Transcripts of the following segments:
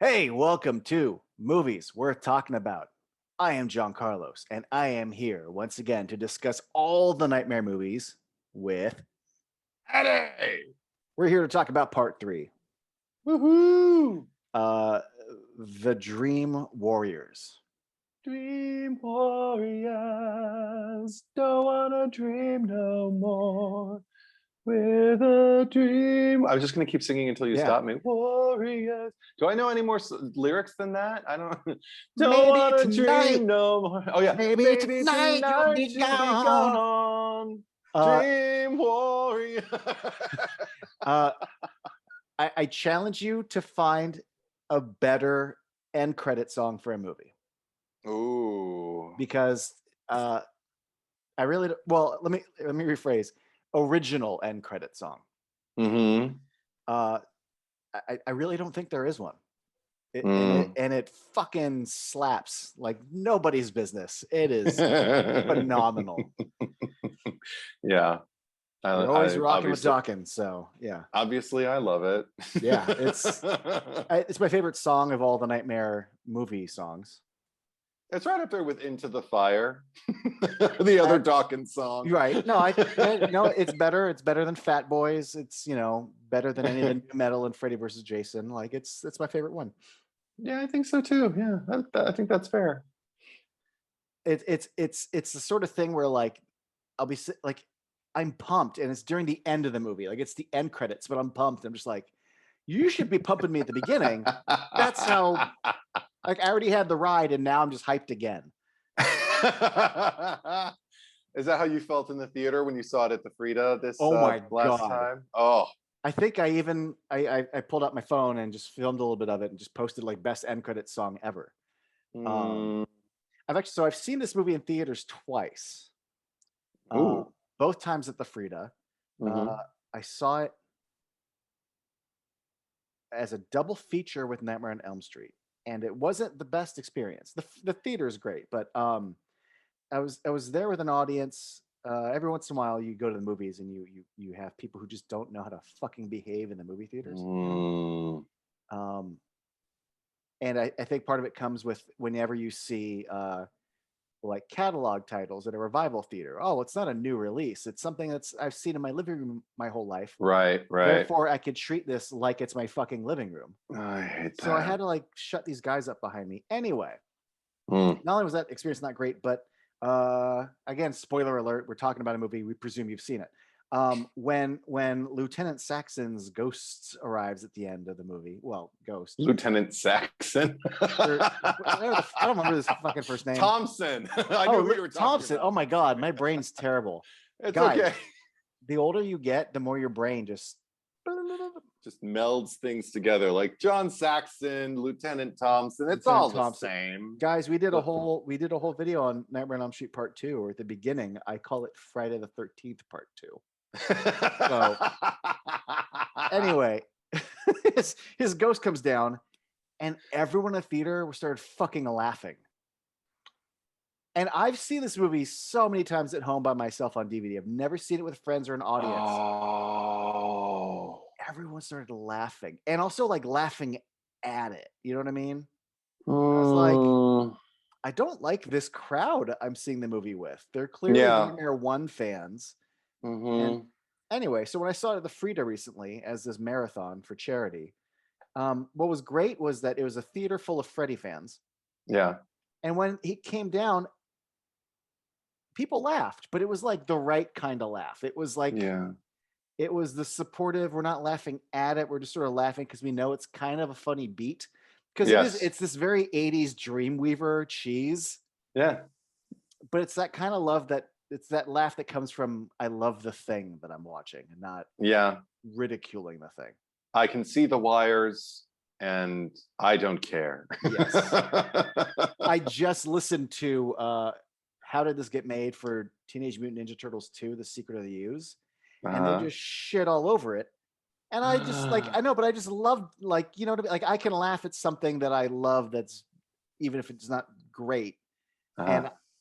Hey, welcome to Movies Worth Talking About. I am John Carlos, and I am here once again to discuss all the Nightmare movies with Eddie! We're here to talk about part 3. Woohoo! The Dream Warriors. Dream warriors, don't wanna dream no more. With a dream. I was just gonna keep singing until you stop me. Warriors. Do I know any more lyrics than that? I don't. Don't Maybe wanna tonight. dream no more. Oh yeah. Maybe tonight you'll be you'll be gone. gone. Uh, Dream warrior. I challenge you to find a better end credit song for a movie. Ooh. Because I really don't, well, let me rephrase. Original end credit song. Mm-hmm. I really don't think there is one. And it fucking slaps like nobody's business. It is phenomenal. Yeah. You're always rocking with Dawkins, so yeah. Obviously, I love it. Yeah, it's my favorite song of all the Nightmare movie songs. It's right up there with "Into the Fire," the other Dawkins song. Right? No, no, it's better. It's better than Fat Boys. It's better than any of the new metal and Freddy versus Jason. Like it's my favorite one. Yeah, I think so too. Yeah, I think that's fair. It's the sort of thing where like I'll be like I'm pumped, and it's during the end of the movie. Like it's the end credits, but I'm pumped. I'm just like, you should be pumping me at the beginning. That's how. Like I already had the ride, and now I'm just hyped again. Is that how you felt in the theater when you saw it at the Frida this my last God. time? Oh, I think I even I pulled out my phone and just filmed a little bit of it and just posted like best end credits song ever. I've seen this movie in theaters twice. Both times at the Frida. I saw it as a double feature with Nightmare on Elm Street, and it wasn't the best experience. The theater is great, but I was there with an audience. Every once in a while, you go to the movies and you have people who just don't know how to fucking behave in the movie theaters. And I think part of it comes with whenever you see like catalog titles at a revival theater. Oh, it's not a new release. It's something I've seen in my living room my whole life. Right. Therefore, I could treat this like it's my fucking living room. I hate that. So I had to like shut these guys up behind me. Anyway, not only was that experience not great, but again, spoiler alert, we're talking about a movie. We presume you've seen it. When Lieutenant Saxon's ghost arrives at the end of the movie, ghost Lieutenant Saxon. I don't remember his fucking first name. Thompson. I knew who you were talking Thompson. about. Oh my God, my brain's terrible. It's Guys, okay. The older you get, the more your brain just melds things together, like John Saxon, Lieutenant Thompson. It's all the same. Guys, we did a whole video on Nightmare on Elm Street Part 2, or at the beginning, I call it Friday the 13th Part 2. So anyway, his ghost comes down, and everyone in the theater started fucking laughing. And I've seen this movie so many times at home by myself on DVD. I've never seen it with friends or an audience. Oh. Everyone started laughing, and also like laughing at it. You know what I mean? I was like, I don't like this crowd I'm seeing the movie with. They're clearly Nightmare 1 fans. And anyway, so when I saw it at the Frida recently as this marathon for charity, what was great was that it was a theater full of Freddy fans. Yeah. And when he came down, people laughed, but it was like the right kind of laugh. It was like, it was the supportive. We're not laughing at it. We're just sort of laughing because we know it's kind of a funny beat. Because it's this very 80s Dreamweaver cheese. Yeah. But it's that kind of love it's that laugh that comes from I love the thing that I'm watching and not ridiculing the thing. I can see the wires and I don't care. Yes. I just listened to How Did This Get Made for Teenage Mutant Ninja Turtles 2, The Secret of the Ooze. And they just shit all over it. And I just I know, but I just love like, you know what I mean? Like I can laugh at something that I love that's even if it's not great.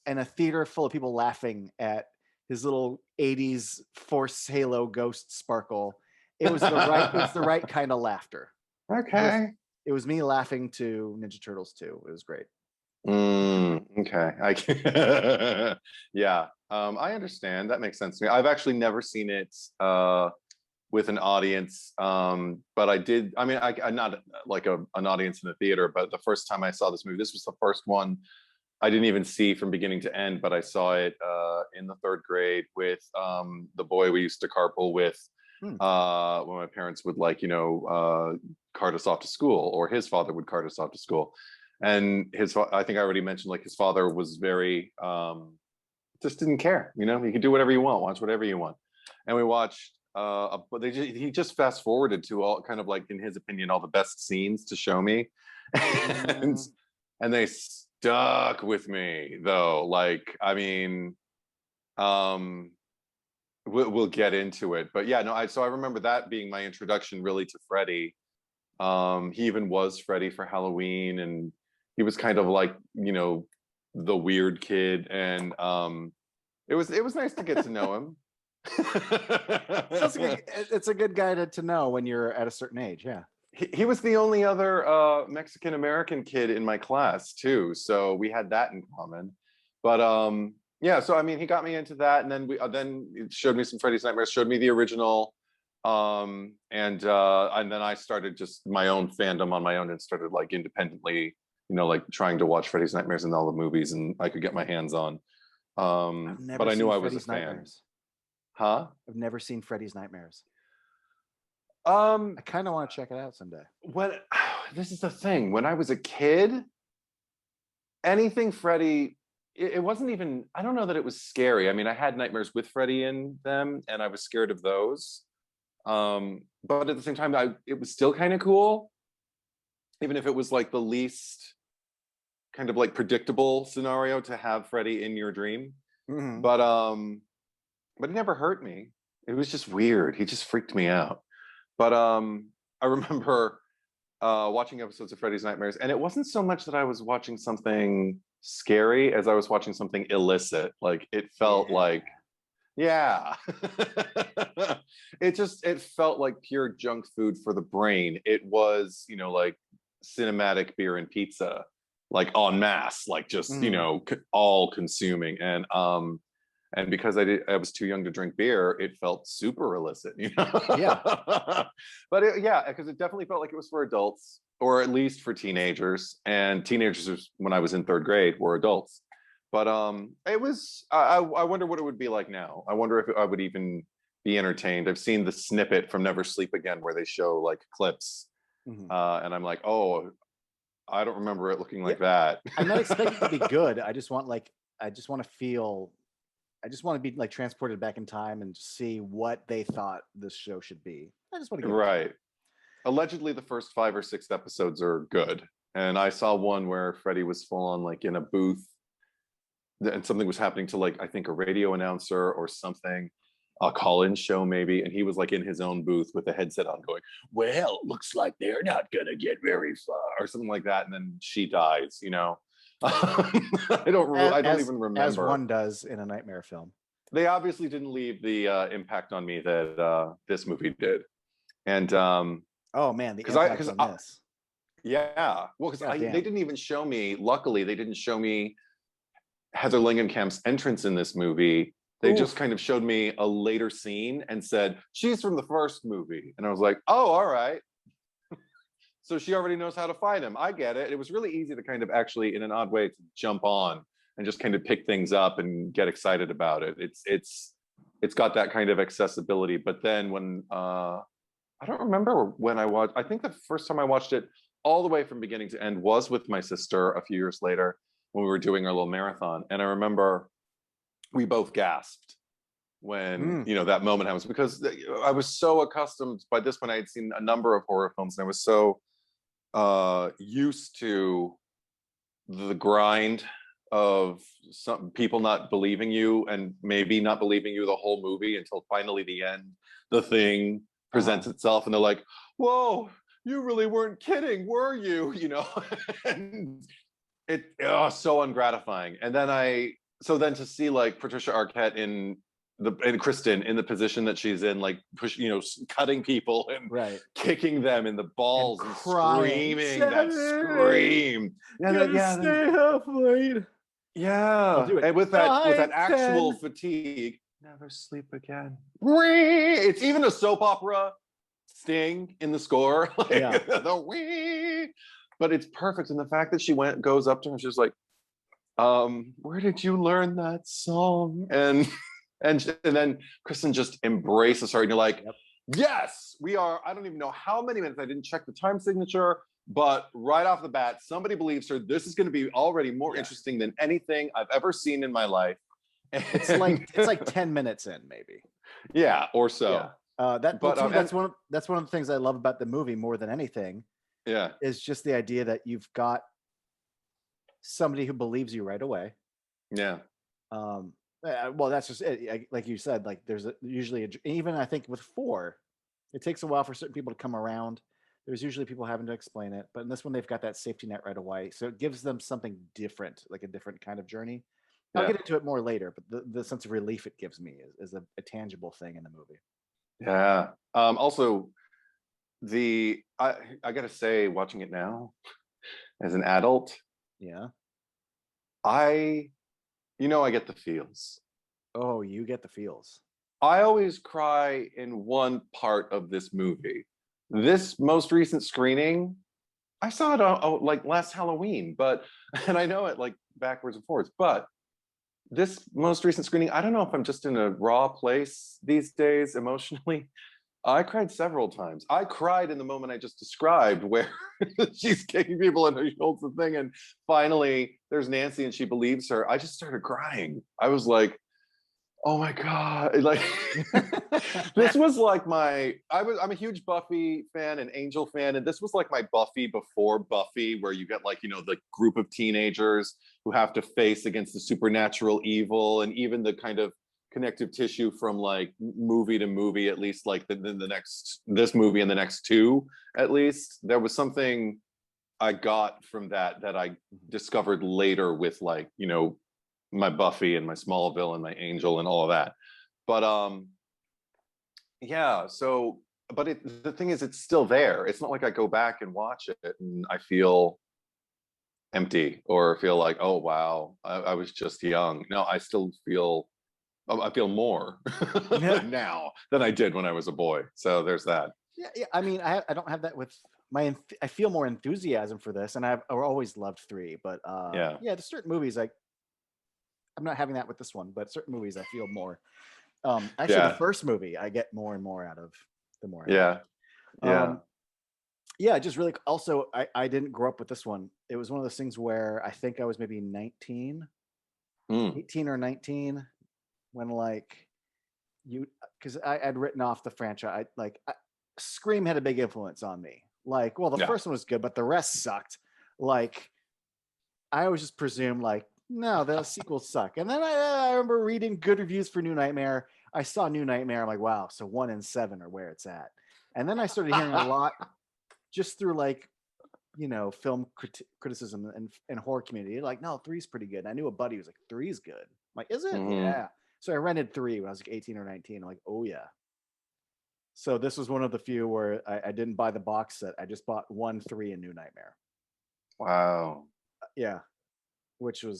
And a theater full of people laughing at his little 80s Force Halo ghost sparkle. It was the right kind of laughter. Okay. It was me laughing to Ninja Turtles 2. It was great. Okay. Yeah. I understand. That makes sense to me. I've actually never seen it with an audience. But I did, I mean, I'm not like an audience in the theater, but the first time I saw this movie, this was the first one I didn't even see from beginning to end, but I saw it in the third grade with the boy we used to carpool with when my parents would cart us off to school, or his father would cart us off to school. And I think I already mentioned, like, his father was very, just didn't care, you could do whatever you want, watch whatever you want. And we watched, he just fast forwarded to all kind of, like, in his opinion, all the best scenes to show me. and they stuck with me though. Like, I mean, we'll get into it, but yeah, no, so I remember that being my introduction really to Freddy. He even was Freddy for Halloween, and he was kind of like, the weird kid, and it was nice to get to know him. So it's a good guy to know when you're at a certain age. Yeah. He was the only other Mexican American kid in my class too, so we had that in common. But yeah, so I mean, he got me into that, and then it showed me some Freddy's Nightmares, showed me the original, and then I started just my own fandom on my own and started, like, independently, like, trying to watch Freddy's Nightmares and all the movies and I could get my hands on. But I knew I was a fan. Nightmares. Huh? I've never seen Freddy's Nightmares. I kind of want to check it out someday. This is the thing. When I was a kid, anything Freddy, it wasn't even, I don't know that it was scary. I mean, I had nightmares with Freddy in them, and I was scared of those. But at the same time, it was still kind of cool, even if it was like the least kind of like predictable scenario to have Freddy in your dream. But it never hurt me. It was just weird. He just freaked me out. But I remember watching episodes of Freddy's Nightmares, and it wasn't so much that I was watching something scary as I was watching something illicit. Like, it felt like, yeah. It felt like pure junk food for the brain. It was, like cinematic beer and pizza, like en masse, like just, all consuming. And because I was too young to drink beer, it felt super illicit, Yeah. But because it definitely felt like it was for adults, or at least for teenagers. And teenagers, when I was in third grade, were adults. But it was. I wonder what it would be like now. I wonder if I would even be entertained. I've seen the snippet from Never Sleep Again where they show, like, clips, and I'm like, oh, I don't remember it looking like that. I'm not expecting it to be good. I just want to be, like, transported back in time and see what they thought this show should be. I just want to get right. Allegedly, the first 5 or 6 episodes are good, and I saw one where Freddy was full on, like, in a booth, and something was happening to, like, I think a radio announcer or something, a call-in show maybe, and he was, like, in his own booth with a headset on, going, "Well, looks like they're not gonna get very far," or something like that, and then she dies. I don't even remember. As one does in a nightmare film. They obviously didn't leave the impact on me that this movie did. And oh man, the impact on this. Yeah, well, because they didn't even show me. Luckily, they didn't show me Heather Langenkamp's entrance in this movie. They just kind of showed me a later scene and said, "She's from the first movie," and I was like, "Oh, all right." So she already knows how to fight him. I get it. It was really easy to kind of actually, in an odd way, to jump on and just kind of pick things up and get excited about it. It's got that kind of accessibility. But then when I don't remember when I watched. I think the first time I watched it all the way from beginning to end was with my sister a few years later when we were doing our little marathon. And I remember we both gasped when that moment happens, because I was so accustomed by this point. I had seen a number of horror films, and I was so used to the grind of some people not believing you, and maybe not believing you the whole movie until finally the end, the thing presents itself, and they're like, "Whoa, you really weren't kidding, were you?" And it so ungratifying. And then to see, like, Patricia Arquette in and Kristen in the position that she's in, like cutting people and kicking them in the balls and screaming that scream. Stay up late. Yeah, and with that actual fatigue, never sleep again. It's even a soap opera sting in the score, the wee. But it's perfect, and the fact that she goes up to her, and she's like, "Where did you learn that song?" And then Kristen just embraces her, and you're like, "Yes, we are." I don't even know how many minutes. I didn't check the time signature. But right off the bat, somebody believes her. This is going to be already more interesting than anything I've ever seen in my life. It's like 10 minutes in, maybe. Yeah, or so. Yeah. That's one of the things I love about the movie more than anything. Yeah, is just the idea that you've got somebody who believes you right away. Yeah. Well, that's just it. Like you said, like there's usually even I think with 4, it takes a while for certain people to come around. There's usually people having to explain it, but in this one they've got that safety net right away, so it gives them something different, like a different kind of journey. I'll get into it more later, but the sense of relief it gives me is a tangible thing in the movie. Yeah. Also, I gotta say, watching it now as an adult, I get the feels. Oh, you get the feels. I always cry in one part of this movie. This most recent screening, I saw it like last Halloween, and I know it like backwards and forwards, but this most recent screening, I don't know if I'm just in a raw place these days emotionally. I cried several times. I cried in the moment I just described where she's kicking people and she holds the thing, and finally there's Nancy and she believes her. I just started crying. I was like, oh my God. Like this was like I'm a huge Buffy fan and Angel fan, and this was like my Buffy before Buffy, where you get like, the group of teenagers who have to face against the supernatural evil, and even the kind of connective tissue from like movie to movie, at least like this movie and the next 2, at least. There was something I got from that I discovered later with like, my Buffy and my Smallville and my Angel and all of that. But the thing is, it's still there. It's not like I go back and watch it and I feel empty or feel like, oh wow, I was just young. No, I still feel more now than I did when I was a boy. So there's that. Yeah. I mean, I don't have that with I feel more enthusiasm for this, and I've always loved 3, but there's certain movies I'm not having that with this one, but certain movies I feel more. Actually, the first movie I get more and more out of the more. Just really. Also, I didn't grow up with this one. It was one of those things where I think I was maybe 18 or 19 when because I'd written off the franchise. Scream had a big influence on me. The first one was good, but the rest sucked. Like, I always just presumed no, the sequels suck. And then I remember reading good reviews for New Nightmare. I saw New Nightmare. I'm like, wow, so 1 and 7 are where it's at. And then I started hearing a lot just through film criticism and horror community. Like, no, 3's pretty good. And I knew a buddy who was like, 3's good. I'm like, is it? Mm-hmm. Yeah. So I rented 3 when I was like 18 or 19. I'm like, oh yeah. So this was one of the few where I didn't buy the box set. I just bought 1, 3, and New Nightmare. Wow. Yeah. Which was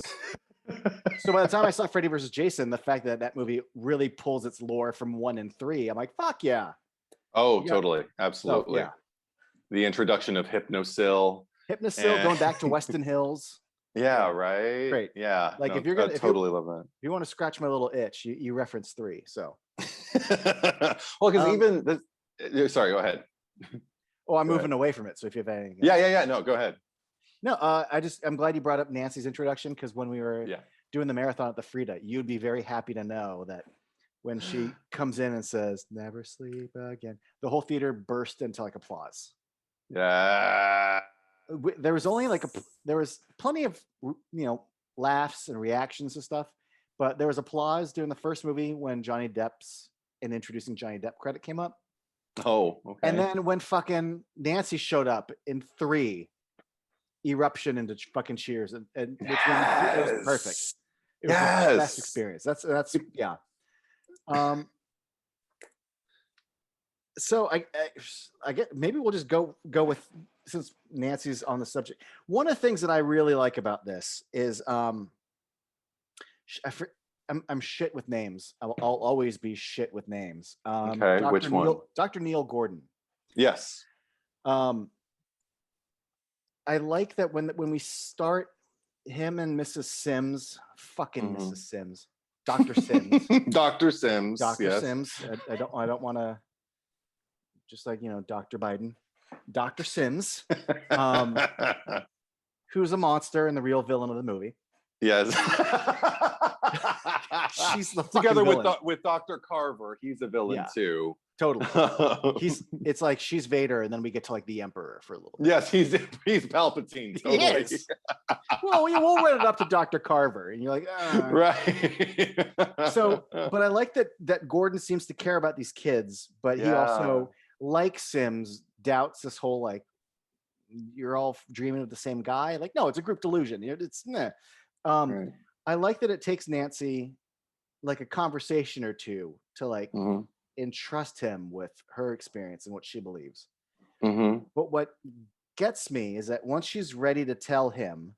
so by the time I saw Freddy vs. Jason, the fact that movie really pulls its lore from 1 and 3, I'm like, fuck yeah. Oh, totally. Absolutely. So, yeah. The introduction of Hypnosil going back to Weston Hills. Yeah, right. Great. Yeah. If you're gonna love that. If you want to scratch my little itch, you reference 3. So well, because even sorry, go ahead. Oh, I'm moving away from it. So if you have anything. Yeah. No, go ahead. No, I'm glad you brought up Nancy's introduction, because when we were doing the marathon at the Frida, you'd be very happy to know that when she comes in and says, "Never sleep again," the whole theater burst into applause. Yeah. There was only there was plenty of laughs and reactions and stuff, but there was applause during the first movie when Johnny Depp's introducing Johnny Depp credit came up. Oh, okay. And then when fucking Nancy showed up in 3. Eruption into fucking cheers, and it was perfect. It was the best experience. That's yeah. Um, so I get, maybe we'll just go with, since Nancy's on the subject. One of the things that I really like about this is I'm shit with names. I'll always be shit with names. Okay, which one? Dr. Neil Gordon. Yes. I like that when we start, him and Mrs. Sims, fucking Mrs. Sims, Dr. Sims, Dr. Sims, Dr. yes. Sims. I don't want to, just like, Dr. Biden, Dr. Sims, who's a monster and the real villain of the movie. Yes. She's the together villain. with Dr. Carver. He's a villain too. Totally. It's like she's Vader, and then we get to like the Emperor for a little bit. Yes, he's Palpatine. Totally. Yes. Well, we'll run it up to Dr. Carver, and you're like, right. So, but I like that Gordon seems to care about these kids, but he also, like Sims, doubts this whole like, you're all dreaming of the same guy. Like, no, it's a group delusion. It's right. I like that it takes Nancy like a conversation or two to like entrust him with her experience and what she believes. But what gets me is that once she's ready to tell him,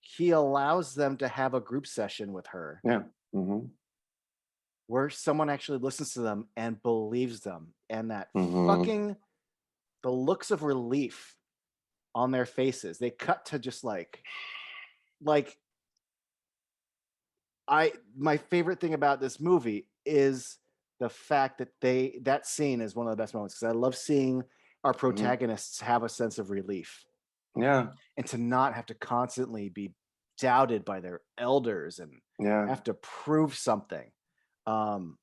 he allows them to have a group session with her. Yeah. Where someone actually listens to them and believes them, and that fucking, the looks of relief on their faces. They cut to just like my favorite thing about this movie is the fact that that scene is one of the best moments, because I love seeing our protagonists have a sense of relief. Yeah. And to not have to constantly be doubted by their elders and have to prove something. And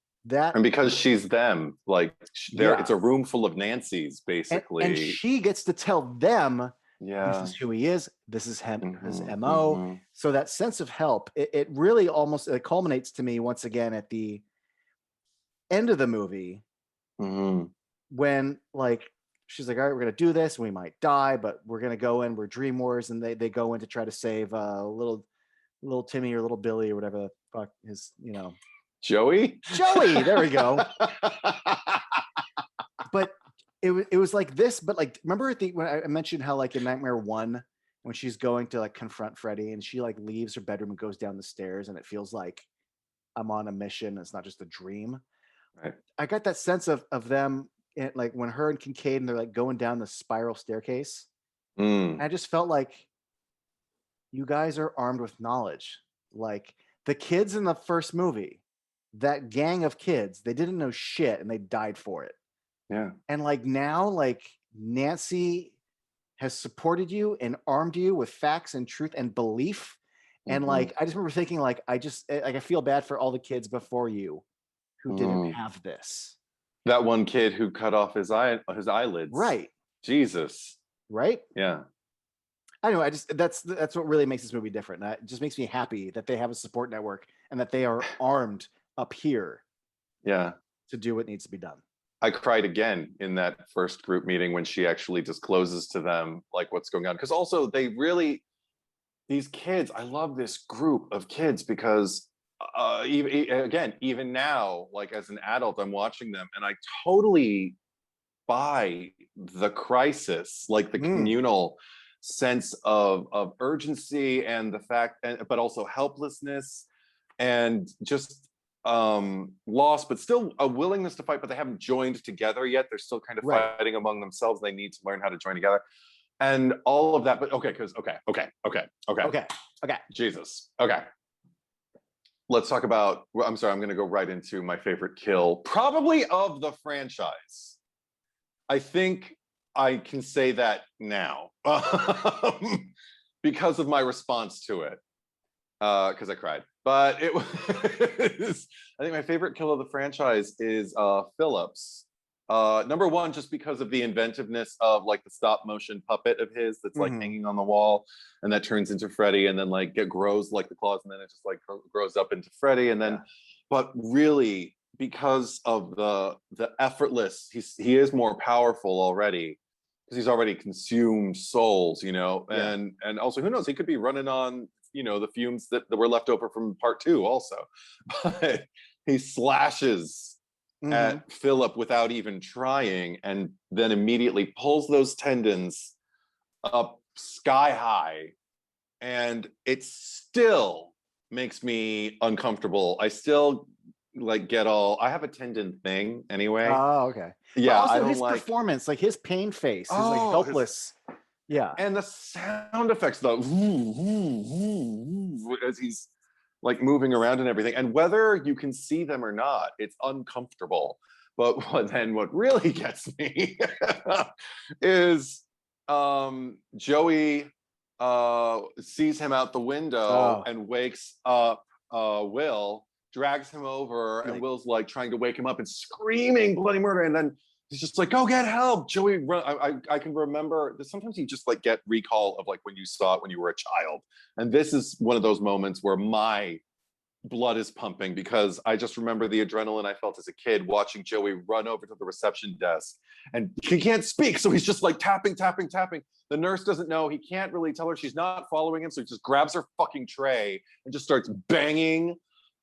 because she's them, like it's a room full of Nancys, basically. And she gets to tell them, this is who he is, this is him, his MO. So that sense of help, it really almost, it culminates to me once again at the end of the movie, when like she's like, all right, we're gonna do this, we might die, but we're gonna go in, we're dream wars, and they go in to try to save little Timmy or little Billy or whatever the fuck his, Joey, there we go. But it was like this, but like, remember when I mentioned how like in Nightmare 1, when she's going to like confront Freddy and she like leaves her bedroom and goes down the stairs and it feels like I'm on a mission, it's not just a dream. Right. I got that sense of them, like when her and Kincaid and they're like going down the spiral staircase. I just felt like you guys are armed with knowledge. Like the kids in the first movie, that gang of kids, they didn't know shit and they died for it. Yeah. And like now, like Nancy has supported you and armed you with facts and truth and belief. And like, I just remember thinking like, I feel bad for all the kids before you who didn't have this. That one kid who cut off his eyelids. Right. Jesus. Right. Yeah. I know. That's what really makes this movie different. That just makes me happy that they have a support network and that they are armed up here. Yeah. To do what needs to be done. I cried again in that first group meeting when she actually discloses to them like what's going on. Because also these kids, I love this group of kids because even now, like as an adult, I'm watching them and I totally buy the crisis, like the communal sense of urgency and the fact, but also helplessness and just loss, but still a willingness to fight, but they haven't joined together yet. They're still kind of fighting among themselves. They need to learn how to join together and all of that. But okay. Jesus. Okay. Let's talk about, I'm sorry, I'm going to go right into my favorite kill, probably of the franchise. I think I can say that now because of my response to it, because I cried. But it was, I think my favorite kill of the franchise is Phillips. Number one, just because of the inventiveness of like the stop motion puppet of his that's like hanging on the wall and that turns into Freddy and then like it grows like the claws and then it just like grows up into Freddy and then, but really because of the effortless, he is more powerful already because he's already consumed souls, and also who knows, he could be running on, the fumes that were left over from part 2 also, but he slashes at Philip without even trying, and then immediately pulls those tendons up sky high, and it still makes me uncomfortable. I still like I have a tendon thing anyway. Oh, okay. Yeah, but also I don't his like performance, like his pain face, his like helpless. Yeah, and the sound effects, the as he's like moving around and everything, and whether you can see them or not, it's uncomfortable. But what really gets me is Joey sees him out the window and wakes up Will, drags him over, and Will's like trying to wake him up and screaming bloody murder, and then he's just like, go get help. Joey, run. I can remember that sometimes you just like get recall of like when you saw it when you were a child. And this is one of those moments where my blood is pumping, because I just remember the adrenaline I felt as a kid watching Joey run over to the reception desk, and he can't speak. So he's just like tapping. The nurse doesn't know. He can't really tell her she's not following him. So he just grabs her fucking tray and just starts banging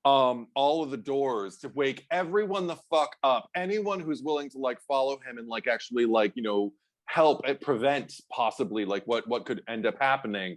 all of the doors to wake everyone the fuck up. Anyone who's willing to like follow him and like actually like, you know, help prevent possibly like what could end up happening.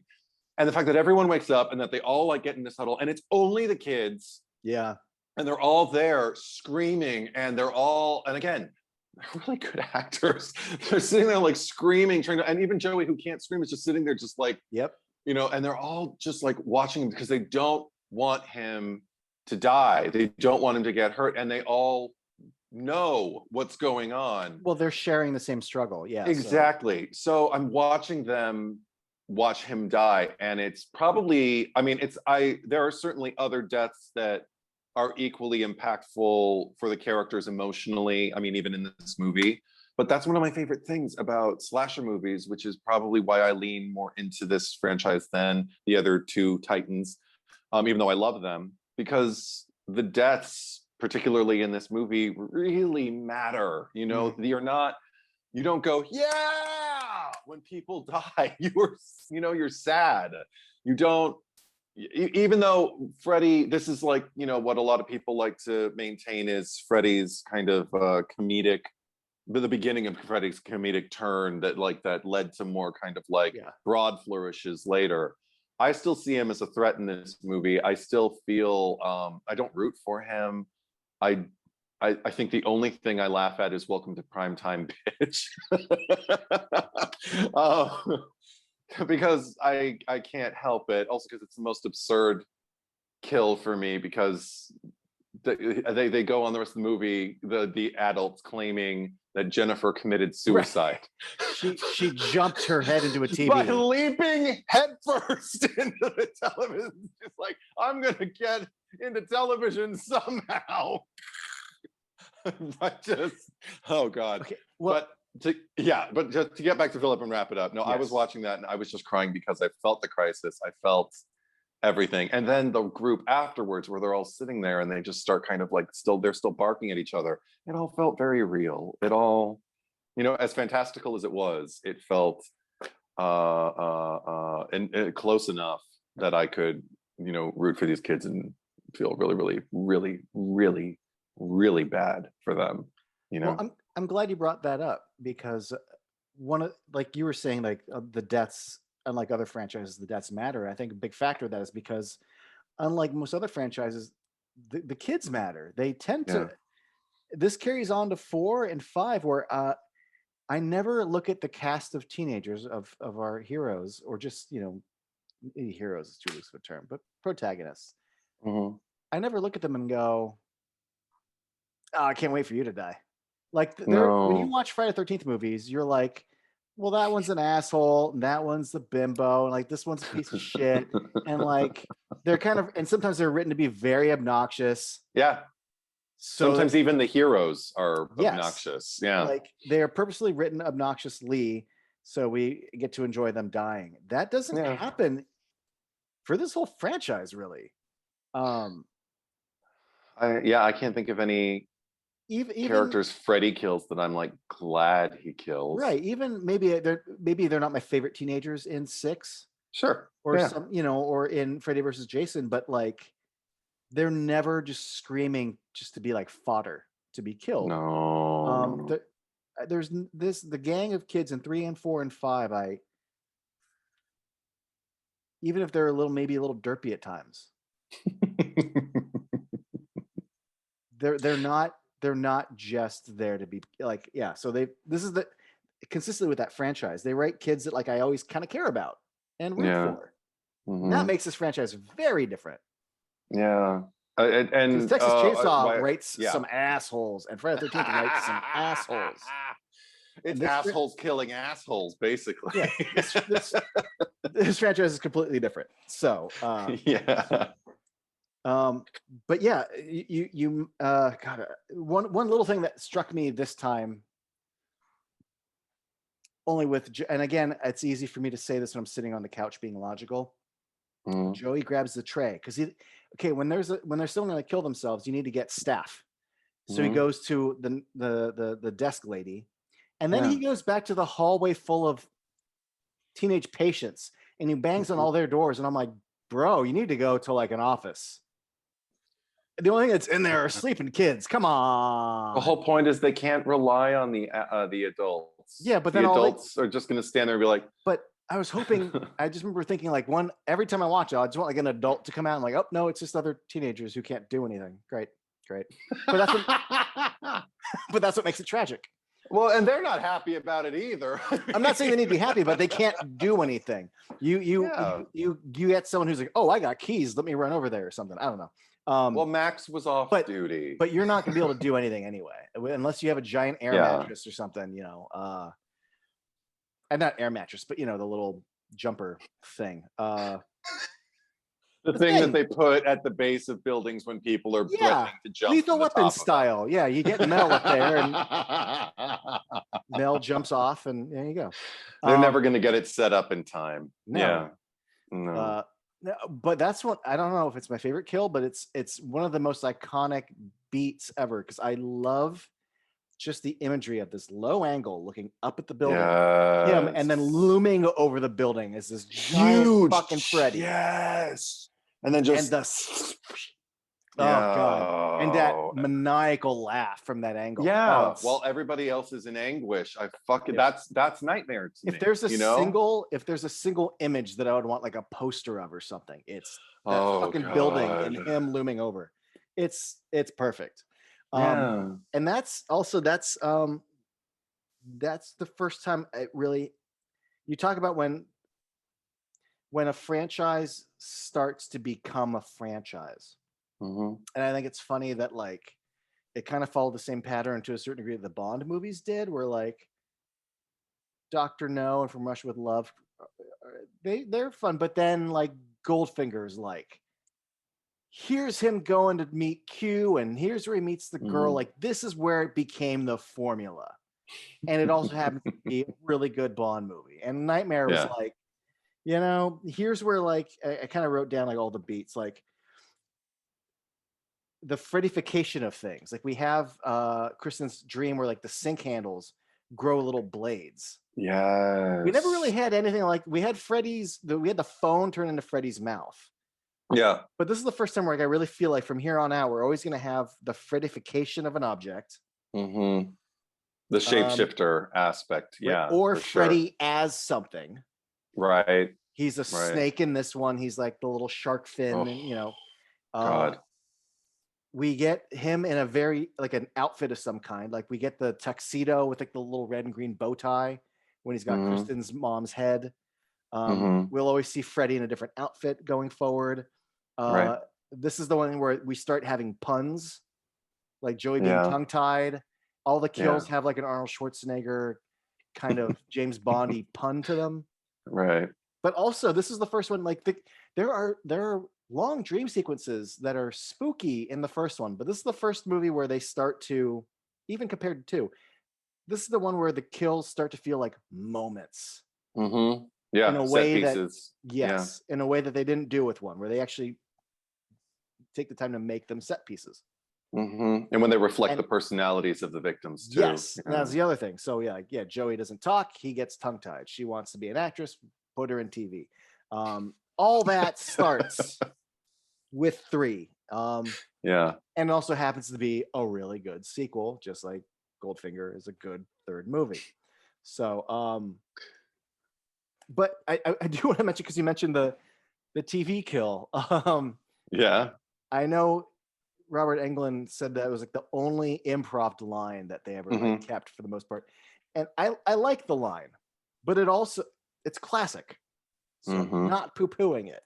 And the fact that everyone wakes up and that they all like get in this huddle, and it's only the kids. Yeah. And they're all there screaming, and they're all, and again, they're really good actors. They're sitting there like screaming, and even Joey, who can't scream, is just sitting there just like, yep. You know, and they're all just like watching him because they don't want him to die. They don't want him to get hurt, and they all know what's going on. Well, they're sharing the same struggle. Yeah, exactly. So I'm watching them watch him die, and it's probably, I mean, there are certainly other deaths that are equally impactful for the characters emotionally. I mean, even in this movie. But that's one of my favorite things about slasher movies, which is probably why I lean more into this franchise than the other two titans, even though I love them, because the deaths, particularly in this movie, really matter. You know, you don't go, yeah, when people die. You're sad. You don't, even though Freddy, this is like, you know, what a lot of people like to maintain is Freddy's kind of comedic, the beginning of Freddy's comedic turn that led to more kind of like broad flourishes later. I still see him as a threat in this movie. I still feel I don't root for him. I think the only thing I laugh at is "Welcome to Primetime, Bitch," because I can't help it. Also, because it's the most absurd kill for me, because they go on the rest of the movie, the adults claiming that Jennifer committed suicide. Right. She jumped her head into a TV by leaping headfirst into the television. She's like, I'm gonna get into television somehow. Oh God. Okay, well, but just to get back to Philip and wrap it up. No, yes. I was watching that and I was just crying because I felt the crisis. I felt everything. And then the group afterwards, where they're all sitting there and they just start kind of like they're still barking at each other. It all felt very real. It all, you know, as fantastical as it was, it felt and close enough that I could, you know, root for these kids and feel really, really, really, really, really bad for them. You know, well, I'm glad you brought that up, because one of, like you were saying, like the deaths, unlike other franchises, the deaths matter. I think a big factor of that is because, unlike most other franchises, the kids matter. They tend to. This carries on to 4 and 5, where I never look at the cast of teenagers of our heroes, or just, you know, heroes is too loose of a term, but protagonists. Mm-hmm. I never look at them and go, oh, I can't wait for you to die. Like when you watch Friday the 13th movies, you're like, well, that one's an asshole, and that one's the bimbo, and like this one's a piece of shit. And like they're kind of, and sometimes they're written to be very obnoxious. Yeah. So sometimes even the heroes are obnoxious. Yeah. Like they're purposely written obnoxiously, so we get to enjoy them dying. That doesn't happen for this whole franchise, really. I can't think of any characters Freddy kills that I'm like glad he kills. Right. Even maybe they're not my favorite teenagers in 6. Sure. Or some, you know, or in Freddy versus Jason, but like they're never just screaming just to be like fodder to be killed. No. There's the gang of kids in 3 and 4 and 5. Even if they're maybe a little derpy at times, they're not just there to be like, yeah. So this is consistently with that franchise. They write kids that like I always kind of care about and root for. Mm-hmm. That makes this franchise very different. Yeah. And Texas Chainsaw writes some assholes, and Friday the 13th writes some assholes. It's assholes killing assholes, basically. Yeah, this franchise is completely different. So yeah. But yeah, you God, one little thing that struck me this time, only with, and again, it's easy for me to say this when I'm sitting on the couch being logical. Joey grabs the tray because when there's someone going to kill themselves, you need to get staff. So he goes to the desk lady, and then he goes back to the hallway full of teenage patients, and he bangs on all their doors. And I'm like, bro, you need to go to like an office. The only thing that's in there are sleeping kids. Come on. The whole point is they can't rely on the adults. Yeah, but then the adults are just going to stand there and be like. But I was hoping. I just remember thinking like every time I watch it, I just want like an adult to come out and like, oh no, it's just other teenagers who can't do anything. Great. But that's what makes it tragic. Well, and they're not happy about it either. I'm not saying they need to be happy, but they can't do anything. You get someone who's like, oh, I got keys. Let me run over there or something. I don't know. Well, Max was off duty. But you're not going to be able to do anything anyway, unless you have a giant air mattress or something, and not air mattress, but the little jumper thing. The thing that they put at the base of buildings when people are threatening to jump. Lethal Weapon style. Yeah, you get Mel up there and Mel jumps off and there you go. They're never going to get it set up in time. No. Yeah. No. But that's what, I don't know if it's my favorite kill, but it's one of the most iconic beats ever because I love just the imagery of this low angle looking up at the building, and then looming over the building is this giant fucking Freddy. Yes. And then just oh god, and that maniacal laugh from that angle. Yeah, well, everybody else is in anguish. That's nightmare to me. If there's a single image that I would want like a poster of or something, it's that fucking building and him looming over. It's perfect. And that's the first time it really, you talk about when a franchise starts to become a franchise. And I think it's funny that like it kind of followed the same pattern to a certain degree that the Bond movies did, where like Dr. No and From Russia with Love, they're fun, but then like Goldfinger's like, here's him going to meet Q and here's where he meets the girl. Like this is where it became the formula. And it also happened to be a really good Bond movie. And Nightmare was like, here's where like I kind of wrote down like all the beats, like the Freddification of things. Like we have Kristen's dream where like the sink handles grow little blades. Yeah. We never really had anything like, we had we had the phone turn into Freddy's mouth. Yeah. But this is the first time where like, I really feel like from here on out, we're always going to have the Freddification of an object. The shapeshifter aspect. Yeah. Or Freddy as something. Right. He's a snake in this one. He's like the little shark fin, God. We get him in a very like an outfit of some kind. Like we get the tuxedo with like the little red and green bow tie when he's got Kristen's mom's head. We'll always see Freddy in a different outfit going forward. This is the one where we start having puns, like Joey being tongue-tied. All the kills have like an Arnold Schwarzenegger kind of James Bondy pun to them. Right. But also, this is the first one. Like there are long dream sequences that are spooky in the first one, but this is the first movie where they start to, even compared to 2, this is the one where the kills start to feel like moments. Yeah, in a way in a way that they didn't do with 1, where they actually take the time to make them set pieces. And when they reflect the personalities of the victims too. Yes, that's the other thing. So Joey doesn't talk, he gets tongue-tied. She wants to be an actress, put her in TV. All that starts with 3. Yeah. And it also happens to be a really good sequel, just like Goldfinger is a good third movie. So, but I do want to mention, because you mentioned the TV kill. Yeah. I know Robert Englund said that it was like the only improv line that they ever like kept for the most part. And I like the line, but it's classic. So I'm not poo-pooing it.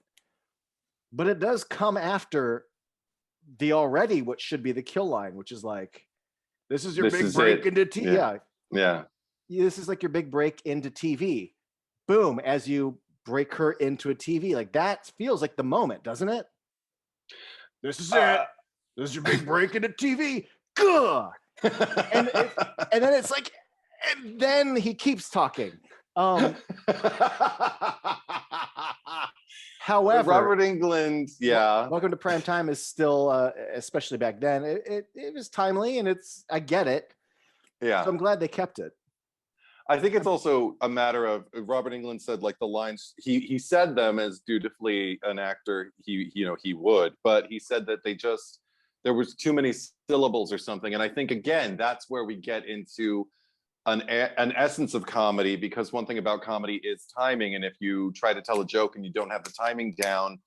But it does come after the already what should be the kill line, which is like, this is your big break into TV. Yeah. This is like your big break into TV. Boom, as you break her into a TV. Like that feels like the moment, doesn't it? This is it. This is your big break into TV. Gah! and then it's like, and then he keeps talking. However, Robert Englund, Welcome to Prime Time is still, especially back then, it was timely, and I get it. Yeah. So I'm glad they kept it. I think it's also a matter of, Robert Englund said, like, the lines, he said them as dutifully an actor he would, but he said that there was too many syllables or something. And I think, again, that's where we get into an essence of comedy, because one thing about comedy is timing. And if you try to tell a joke and you don't have the timing down,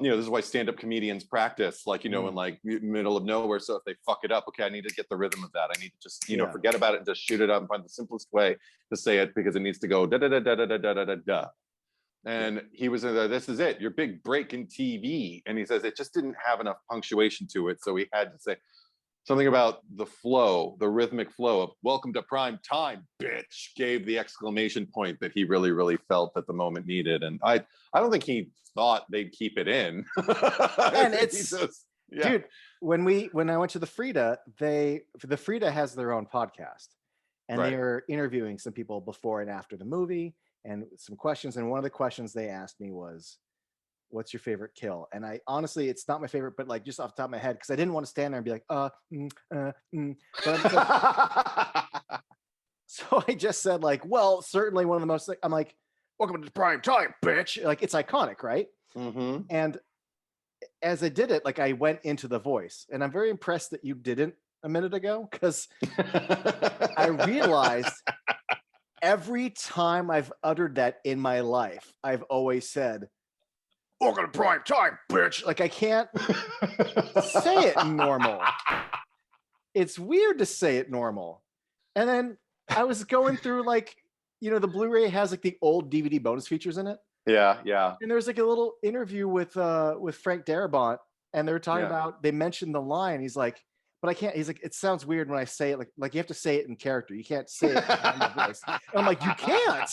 this is why stand-up comedians practice, like, in like middle of nowhere. So if they fuck it up, okay, I need to get the rhythm of that. I need to just, forget about it and just shoot it up and find the simplest way to say it, because it needs to go da da da da da da da da da. And he was this is it, your big break in TV. And he says it just didn't have enough punctuation to it. So he had to say something about the flow, the rhythmic flow of "Welcome to Prime Time, bitch," gave the exclamation point that he really, really felt that the moment needed. And I don't think he thought they'd keep it in. And it's dude, when I went to the Frida, the Frida has their own podcast, and they're interviewing some people before and after the movie, and some questions. And one of the questions they asked me was, what's your favorite kill? And I honestly, it's not my favorite, but like just off the top of my head, because I didn't want to stand there and be like, so I just said like, well, certainly one of the most, I'm like, welcome to Prime Time, bitch. Like, it's iconic, right? And as I did it, like, I went into the voice, and I'm very impressed that you didn't a minute ago, because I realized every time I've uttered that in my life, I've always said, welcome to Prime Time, bitch. Like, I can't say it normal. It's weird to say it normal. And then I was going through, like, the Blu-ray has like the old DVD bonus features in it. Yeah. And there's like a little interview with Frank Darabont, and they were talking about, they mentioned the line. He's like, but I can't. He's like, it sounds weird when I say it. Like you have to say it in character. You can't say it in my voice. And I'm like, you can't.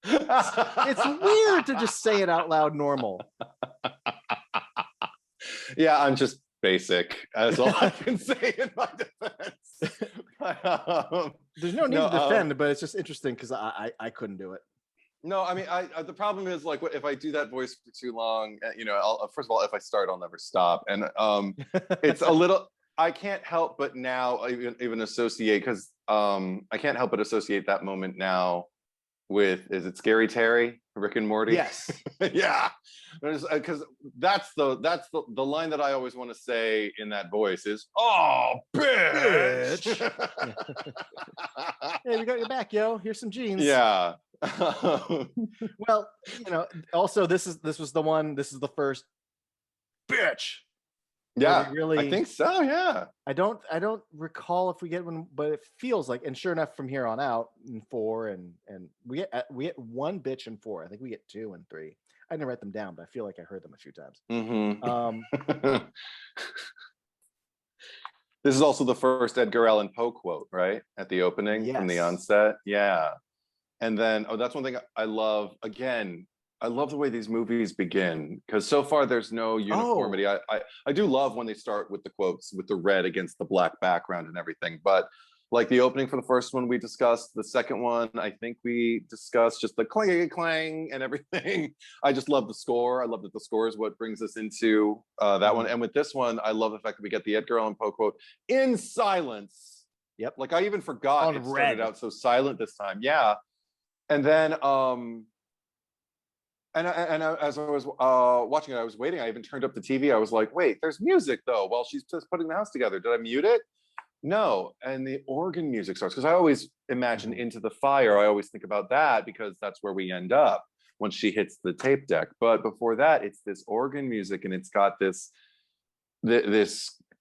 It's weird to just say it out loud normal. Yeah, I'm just basic. That's all I can say in my defense. There's no need to defend, but it's just interesting because I couldn't do it. No, I mean, the problem is, like, if I do that voice for too long, first of all, if I start, I'll never stop. And it's a little, I can't help but now even associate, because I can't help but associate that moment now with, is it Scary Terry, Rick and Morty? Yes. Yeah, because that's the line that I always want to say in that voice is, "Oh, bitch!" Hey, we got your back, yo. Here's some jeans. Yeah. Well, also this was the one. This is the first bitch. Yeah, really. I think so. Yeah. I don't recall if we get one, but it feels like, and sure enough, from here on out, in 4 and we get one bitch in 4. I think we get 2 and 3. I didn't write them down, but I feel like I heard them a few times. This is also the first Edgar Allan Poe quote, right, at the opening from the onset. Yeah, and then that's one thing I love. Again, I love the way these movies begin, because so far there's no uniformity. I do love when they start with the quotes with the red against the black background and everything, but like the opening for the first one we discussed, the second one I think we discussed just the clang clang and everything. I just love the score. I love that the score is what brings us into that one. And with this one, I love the fact that we get the Edgar Allan Poe quote in silence. Yep. Like I even forgot On it red. started out so silent this time. Yeah. And then As I was watching it, I was waiting. I even turned up the TV. I was like, wait, there's music though while she's just putting the house together. Did I mute it? No. And the organ music starts, because I always imagine Into the Fire. I always think about that because that's where we end up once she hits the tape deck. But before that, it's this organ music, and it's got this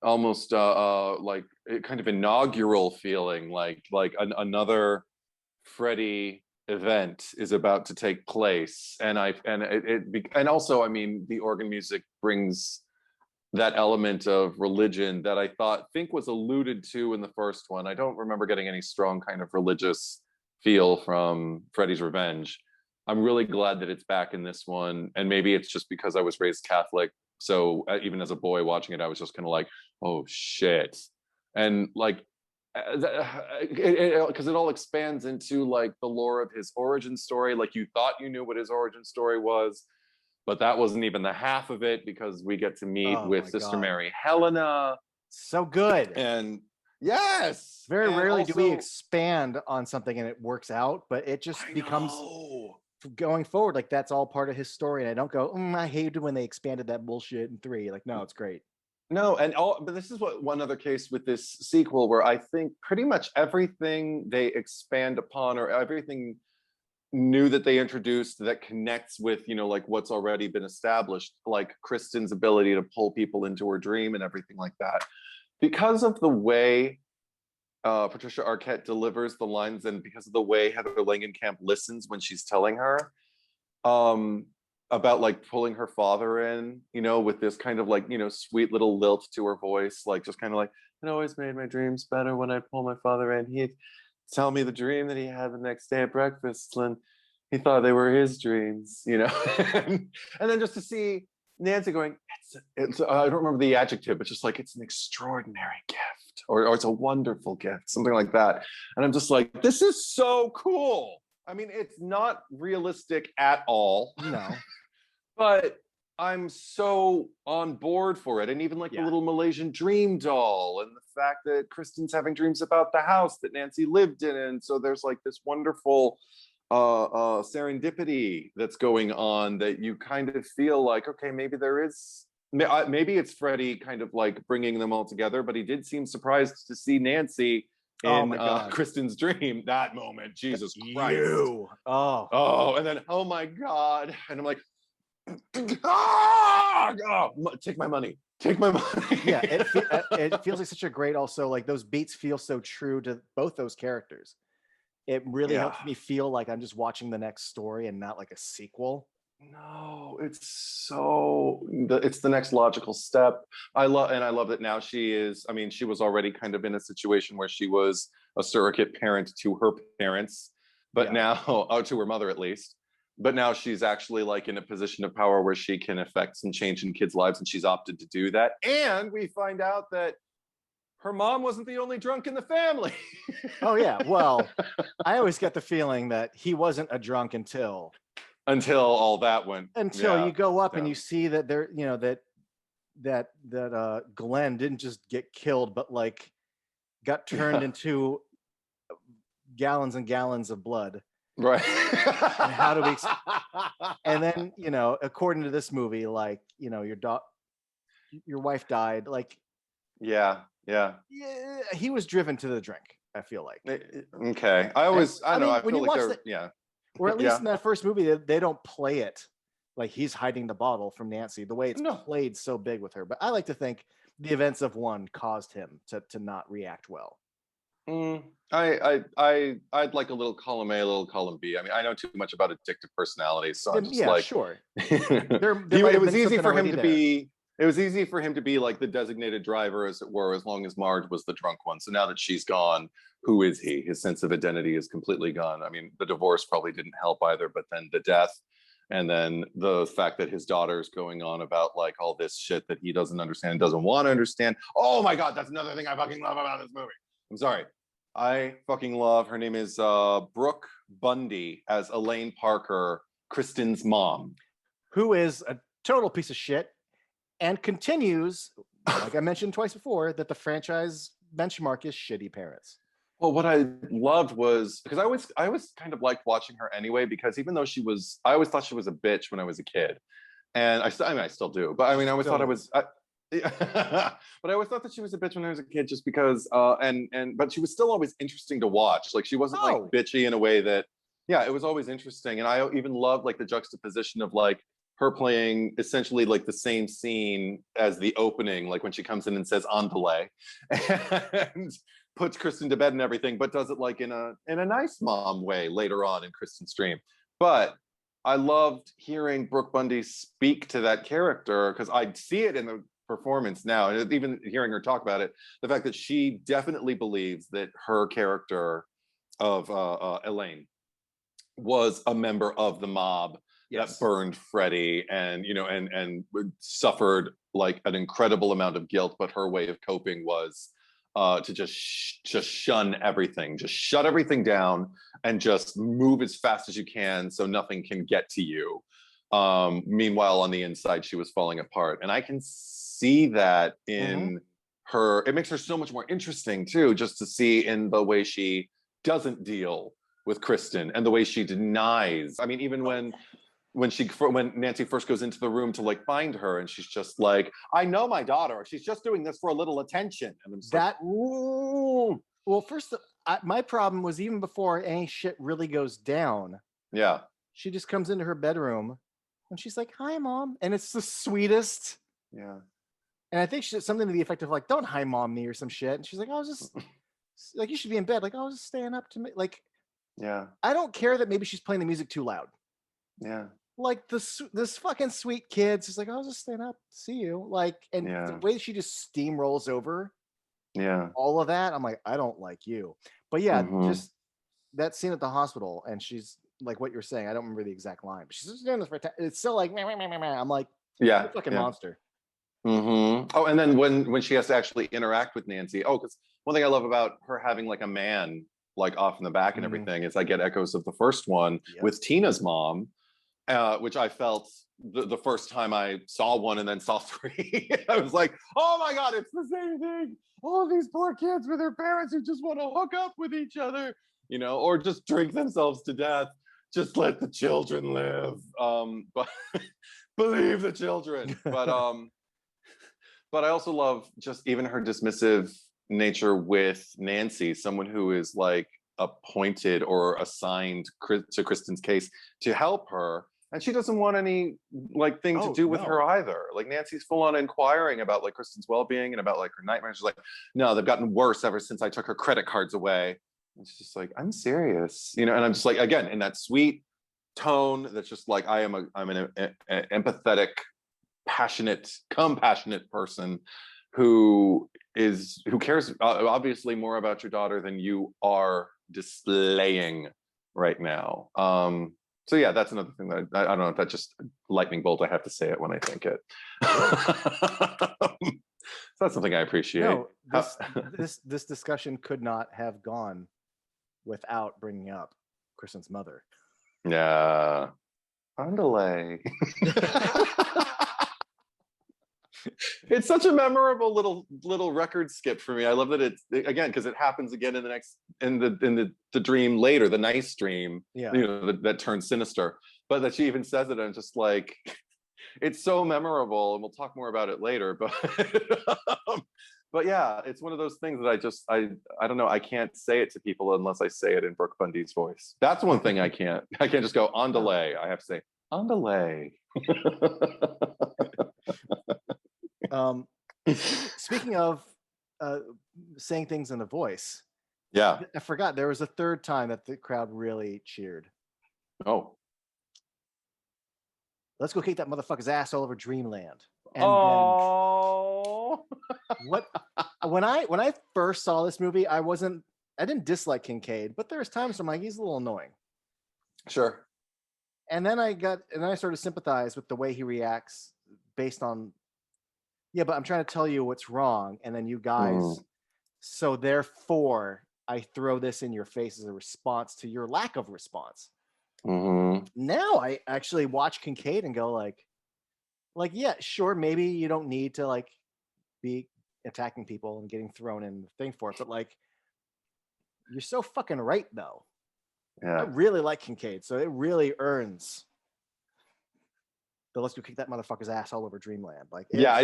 almost like kind of inaugural feeling, like another Freddy event is about to take place. And also, I mean, the organ music brings that element of religion that I think was alluded to in the first one. I don't remember getting any strong kind of religious feel from Freddy's Revenge. I'm really glad that it's back in this one. And maybe it's just because I was raised Catholic. So even as a boy watching it, I was just kind of like, oh shit. And like, because it all expands into like the lore of his origin story. Like, you thought you knew what his origin story was, but that wasn't even the half of it, because we get to meet with Sister Mary Helena. So good. And yes, very rarely do we expand on something and it works out, but it just becomes going forward. Like, that's all part of his story. And I don't go, I hated when they expanded that bullshit in 3. Like, no, it's great. No, but this is one other case with this sequel where I think pretty much everything they expand upon, or everything new that they introduced that connects with, like what's already been established, like Kristen's ability to pull people into her dream and everything like that, because of the way Patricia Arquette delivers the lines, and because of the way Heather Langenkamp listens when she's telling her about like pulling her father in, with this kind of like, sweet little lilt to her voice, like just kind of like, it always made my dreams better when I pull my father in. He'd tell me the dream that he had the next day at breakfast, and he thought they were his dreams, and then just to see Nancy going, it's I don't remember the adjective, but just like, it's an extraordinary gift, or it's a wonderful gift, something like that. And I'm just like, this is so cool. I mean, it's not realistic at all. No. But I'm so on board for it. And even like the little Malaysian dream doll, and the fact that Kristen's having dreams about the house that Nancy lived in. And so there's like this wonderful serendipity that's going on, that you kind of feel like, okay, maybe maybe it's Freddy kind of like bringing them all together, but he did seem surprised to see Nancy in Kristen's dream. That moment, Jesus Christ. And then, oh my God. And I'm like, take my money. Yeah, it feels like such a great, also like those beats feel so true to both those characters. It really helps me feel like I'm just watching the next story and not like a sequel. No, it's the next logical step. I love that now she was already kind of in a situation where she was a surrogate parent to her parents, but now, to her mother at least. But now she's actually like in a position of power where she can affect some change in kids' lives, and she's opted to do that. And we find out that her mom wasn't the only drunk in the family. Oh yeah, well, I always get the feeling that he wasn't a drunk until all that went. Until you go up and you see that there, that Glenn didn't just get killed, but like got turned into gallons and gallons of blood. Right. And how do we? And then, according to this movie, like, your wife died. Like, yeah, he was driven to the drink, I feel like. Okay, I don't know. I feel like or at least in that first movie, they don't play it like he's hiding the bottle from Nancy, the way it's played so big with her. But I like to think the events of one caused him to not react well. I'd like a little column A, a little column B. I mean, I know too much about addictive personalities, so I'm just sure. It was easy for him to be. It was easy for him to be like the designated driver, as it were, as long as Marge was the drunk one. So now that she's gone, who is he? His sense of identity is completely gone. I mean, the divorce probably didn't help either, but then the death, and then the fact that his daughter's going on about like all this shit that he doesn't understand, doesn't want to understand. Oh my God, that's another thing I fucking love about this movie. I'm sorry. I fucking love, her name is Brooke Bundy as Elaine Parker, Kristen's mom. Who is a total piece of shit and continues, like I mentioned twice before, that the franchise benchmark is shitty parents. Well, what I loved was because I always kind of liked watching her anyway, because even though I always thought she was a bitch when I was a kid. And I mean, I still do, but I mean, I always thought but I always thought that she was a bitch when I was a kid, just because, but she was still always interesting to watch. Like, she wasn't like bitchy in a way that, yeah, it was always interesting. And I even loved like the juxtaposition of like her playing essentially like the same scene as the opening, like when she comes in and says "on delay," and puts Kristen to bed and everything, but does it like in a nice mom way later on in Kristen's dream. But I loved hearing Brooke Bundy speak to that character, because I see it in the performance now, and even hearing her talk about it, the fact that she definitely believes that her character of Elaine was a member of the mob that burned Freddy, and and suffered like an incredible amount of guilt, but her way of coping was to just shun everything, just shut everything down, and just move as fast as you can so nothing can get to you. Meanwhile, on the inside, she was falling apart, and I can see that in her. It makes her so much more interesting too, just to see in the way she doesn't deal with Kristen and the way she denies. I mean, even when Nancy first goes into the room to like find her, and she's just like, I know my daughter, she's just doing this for a little attention. And I'm just like, ooh. Well, first, my problem was even before any shit really goes down. Yeah. She just comes into her bedroom and she's like, hi, Mom. And it's the sweetest. Yeah. And I think she said something to the effect of like, don't hi, Mom me or some shit. And she's like, I was just like, you should be in bed. Like, I was just staying up to me. Like, yeah. I don't care that maybe she's playing the music too loud. Yeah. Like this fucking sweet kid, she's like, I was just staying up to see you. Like, and the way she just steamrolls over all of that, I'm like, I don't like you. But yeah, just that scene at the hospital, and she's like what you're saying, I don't remember the exact line, but she's just doing this for it's still like, meh, meh, meh, meh, meh. I'm like, you're a fucking monster. Oh, and then when she has to actually interact with Nancy, because one thing I love about her having like a man like off in the back and everything is I get echoes of the first one with Tina's mom, which I felt the first time I saw one and then saw three. I was like, oh my God, it's the same thing. All these poor kids with their parents who just want to hook up with each other, or just drink themselves to death. Just let the children live. But believe the children. But I also love just even her dismissive nature with Nancy, someone who is like appointed or assigned to Kristen's case to help her. And she doesn't want any like thing to do with her either. Like Nancy's full on inquiring about like Kristen's well-being and about like her nightmares. She's like, no, they've gotten worse ever since I took her credit cards away. And she's just like, I'm serious, and I'm just like, again, in that sweet tone that's just like, I'm an empathetic, passionate, compassionate person who cares obviously more about your daughter than you are displaying right now. So yeah, that's another thing that I don't know if that's just lightning bolt. I have to say it when I think it. So that's something I appreciate. No, this discussion could not have gone without bringing up Kristen's mother. Yeah, on delay. It's such a memorable little record skip for me. I love that it's again because it happens again in the dream later, the nice dream. Yeah, that turns sinister. But that she even says it, and just like it's so memorable. And we'll talk more about it later. But but yeah, it's one of those things that I don't know. I can't say it to people unless I say it in Brooke Bundy's voice. That's one thing I can't. I can't just go on delay. I have to say on delay. Speaking of saying things in the voice, I forgot there was a third time that the crowd really cheered. Oh, let's go kick that motherfucker's ass all over Dreamland. And then when I first saw this movie, I didn't dislike Kincaid, but there's times I'm like, he's a little annoying. Sure. And then I started to sympathize with the way he reacts based on, but I'm trying to tell you what's wrong. And then you guys, so therefore I throw this in your face as a response to your lack of response. Now I actually watch Kincaid and go like, yeah, sure. Maybe you don't need to like be attacking people and getting thrown in the thing for it. But like, You're so fucking right, though. Yeah. I really like Kincaid, so it really earns the let's go kick that motherfucker's ass all over Dreamland. Like, Yeah.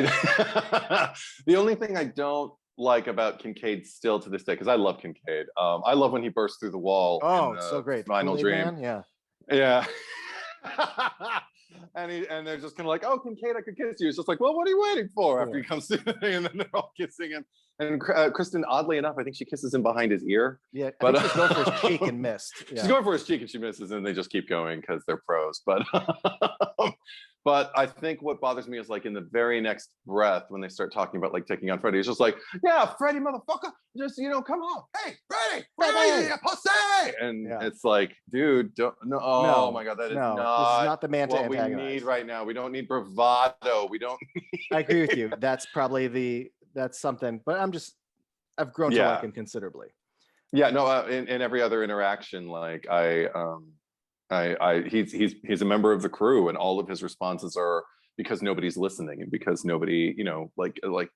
The only thing I don't like about Kincaid still to this day, because I love Kincaid. I love when he bursts through the wall in it's so great. Final Kool-Aid Dream. Man? Yeah. Yeah. and they're just kind of like, oh, Kincaid, I could kiss you. It's just like, well, what are you waiting for? After he comes through the thing, and then they're all kissing him. And Kristen, oddly enough, I think she kisses him behind his ear. Yeah, I think she's going for his cheek and missed. Yeah. She's going for his cheek and she misses, and they just keep going because they're pros. But I think what bothers me is like in the very next breath when they start talking about like taking on Freddy, it's just like, yeah, Freddy, motherfucker, just come on, hey, Freddy, pussy, and it's like, dude, oh my god, that is not the man to antagonize. We need right now. We don't need bravado. We don't. I agree with you. That's probably that's something, but I've grown to like him considerably. Yeah, no, in every other interaction, like he's a member of the crew, and all of his responses are because nobody's listening and because nobody,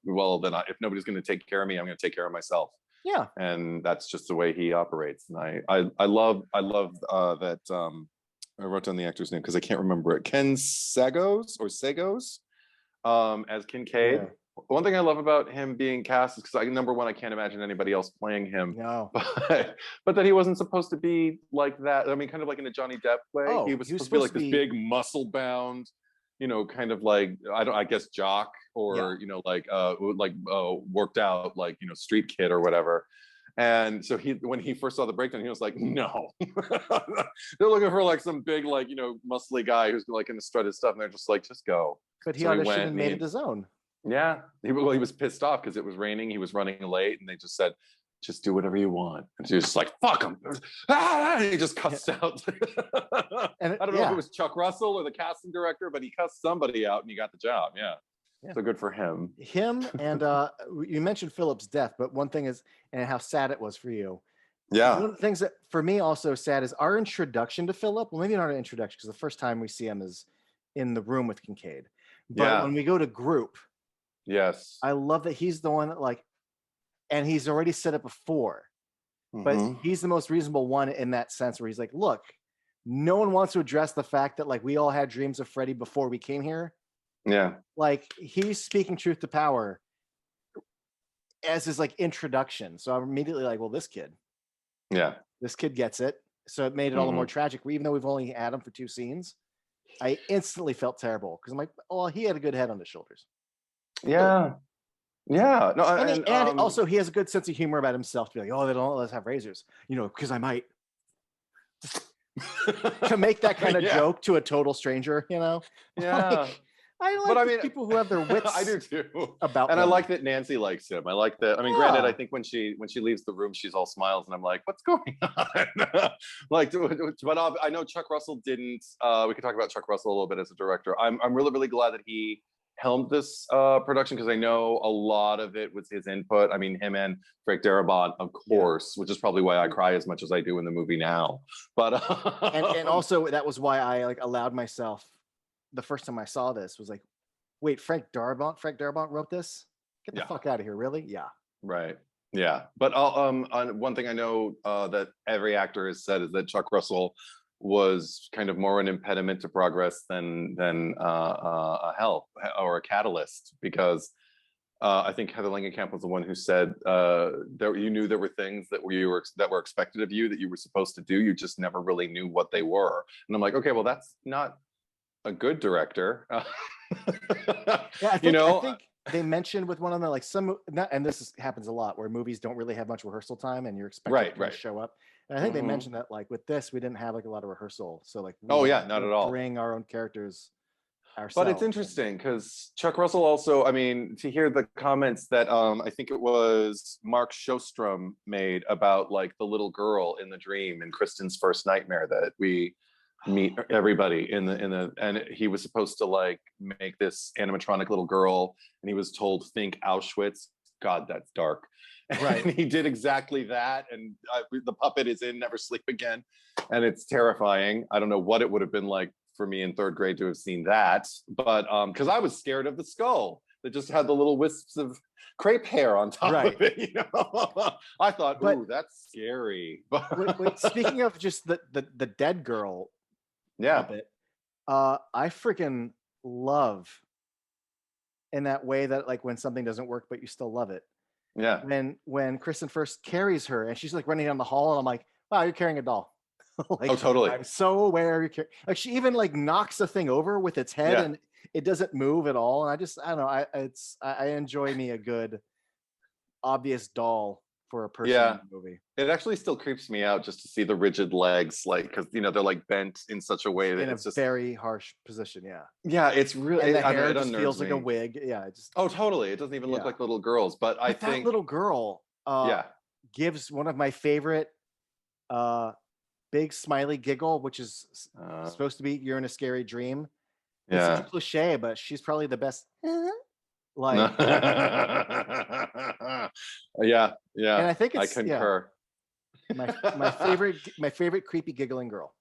well, then if nobody's going to take care of me, I'm going to take care of myself. Yeah, and that's just the way he operates. And I love that. I wrote down the actor's name because I can't remember it. Ken Sagos as Kincaid. Yeah. One thing I love about him being cast is because number one, I can't imagine anybody else playing him. No. But that he wasn't supposed to be like that. I mean, kind of like in a Johnny Depp way. He was supposed to be like this big muscle bound, kind of like, I guess jock or, worked out, like, street kid or whatever. And so when he first saw the breakdown, he was like, no. They're looking for like some big, like, muscly guy who's like in the strut his stuff. And they're just like, just go. But he auditioned and made it his own. Yeah, he was pissed off because it was raining. He was running late, and they just said, "Just do whatever you want." And he was just like, "Fuck him!" And he just cussed out. And I don't know if it was Chuck Russell or the casting director, but he cussed somebody out, and he got the job. Yeah. So good for him. Him and you mentioned Philip's death, but one thing is, and how sad it was for you. Yeah. One of the things that for me also sad is our introduction to Philip. Well, maybe not an introduction because the first time we see him is in the room with Kincaid, but when we go to group. Yes. I love that he's the one that and he's already said it before, but he's the most reasonable one in that sense where he's like, look, no one wants to address the fact that like we all had dreams of Freddy before we came here. Yeah. Like he's speaking truth to power as his like introduction. So I'm immediately like, well, this kid gets it. So it made it all the more tragic. Even though we've only had him for 2 scenes, I instantly felt terrible because I'm like, oh, he had a good head on his shoulders. Yeah. No, and also he has a good sense of humor about himself to be like, oh, they don't let us have razors, because I might to make that kind of joke to a total stranger, Yeah. I like people who have their wits. I do too. About and them. I like that Nancy likes him. I like that. I mean, granted, I think when she leaves the room, she's all smiles, and I'm like, what's going on? But I know Chuck Russell didn't. We could talk about Chuck Russell a little bit as a director. I'm really, really glad that he helmed this production because I know a lot of it was his input. I mean, him and Frank Darabont, of course, which is probably why I cry as much as I do in the movie now. But and also that was why I allowed myself the first time I saw this was like, wait, Frank Darabont wrote this? Get the fuck out of here, really? Yeah. Right. Yeah. But one thing I know that every actor has said is that Chuck Russell was kind of more an impediment to progress than a help or a catalyst, because I think Heather Langenkamp was the one who said that you knew there were things that were expected of you that you were supposed to do. You just never really knew what they were. And I'm like, okay, well, that's not a good director. I think they mentioned with one of them like and this happens a lot where movies don't really have much rehearsal time and you're expected to show up. And I think they mentioned that like with this, we didn't have like a lot of rehearsal. So like, not at all. Bring our own characters ourselves. But it's interesting because Chuck Russell also, I mean, to hear the comments that I think it was Mark Shostrom made about like the little girl in the dream in Kristen's first nightmare that we meet everybody in the and he was supposed to like make this animatronic little girl and he was told think Auschwitz. God, that's dark. Right. And he did exactly that. And the puppet is in Never Sleep Again. And it's terrifying. I don't know what it would have been like for me in 3rd grade to have seen that. But because I was scared of the skull. that just had the little wisps of crepe hair on top of it, you know. I thought, ooh, that's scary. But speaking of just the dead girl puppet, I freaking love in that way that like when something doesn't work but you still love it. Yeah. When Kristen first carries her and she's like running down the hall and I'm like, wow, you're carrying a doll. Like, oh, totally. I'm so aware you're like she even like knocks the thing over with its head and it doesn't move at all. And I don't know. I enjoy me a good obvious doll for a person in the movie. It actually still creeps me out just to see the rigid legs, like because you know they're like bent in such a way that it's just very harsh position. Yeah, it's really and the hair just feels like a wig. Yeah, it just totally. It doesn't even look like little girls. But I think that little girl gives one of my favorite big smiley giggle, which is supposed to be you're in a scary dream. It's such a cliche, but she's probably the best. Like and I think it's I concur. My favorite creepy giggling girl.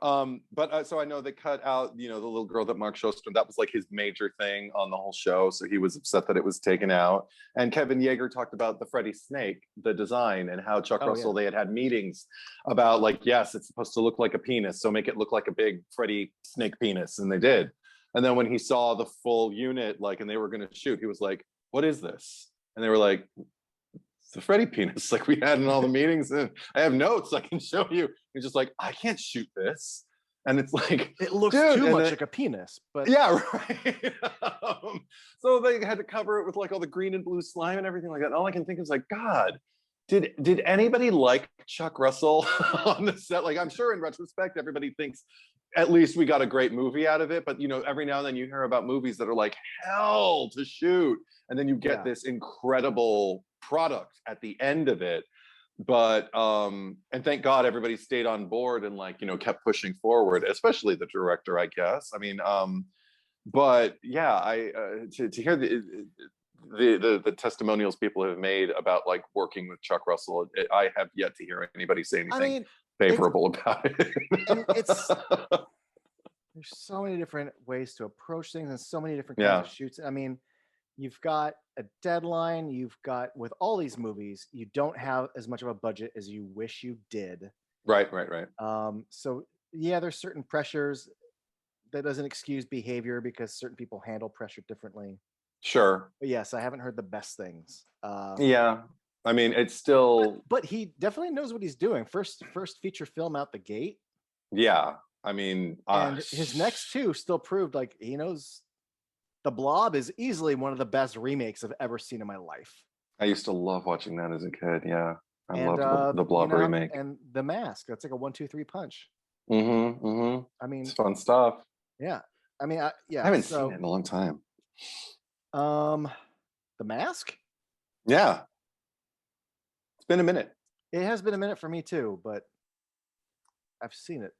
But so I know they cut out, you know, the little girl that Mark Shostrom, that was like his major thing on the whole show. So he was upset that it was taken out. And Kevin Yeager talked about the Freddy snake, the design, and how Chuck Russell, they had meetings about like, yes, it's supposed to look like a penis. So make it look like a big Freddy snake penis. And they did. And then when he saw the full unit, like, and they were going to shoot, he was like, what is this? And they were like, it's the Freddy penis, like we had in all the meetings. And I have notes I can show you. He's just like, I can't shoot this. And it's like, it looks too much like a penis, but yeah, right. So they had to cover it with like all the green and blue slime and everything like that. And all I can think is like, God, did anybody like Chuck Russell on the set? Like, I'm sure in retrospect, everybody thinks at least we got a great movie out of it. But you know, every now and then you hear about movies that are like hell to shoot, and then you get this incredible product at the end of it. But and thank God everybody stayed on board and like, you know, kept pushing forward, especially the director, I guess. I mean, but yeah, I to hear the testimonials people have made about like working with Chuck Russell, I have yet to hear anybody say anything favorable about it. There's so many different ways to approach things and so many different kinds of shoots. I mean, you've got a deadline. You've got, with all these movies, you don't have as much of a budget as you wish you did. Right. So yeah, there's certain pressures. That doesn't excuse behavior because certain people handle pressure differently. Sure. But yes, I haven't heard the best things. Yeah. I mean, it's still. But he definitely knows what he's doing. First feature film out the gate. Yeah. I mean, and his next two still proved like he knows. The Blob is easily one of the best remakes I've ever seen in my life. I used to love watching that as a kid. Yeah. I loved the Blob remake. And The Mask. That's like a 1-2-3 punch. I mean, it's fun stuff. Yeah. I mean, I haven't seen it in a long time. The Mask? Yeah. It's been a minute. It has been a minute for me too, but I've seen it.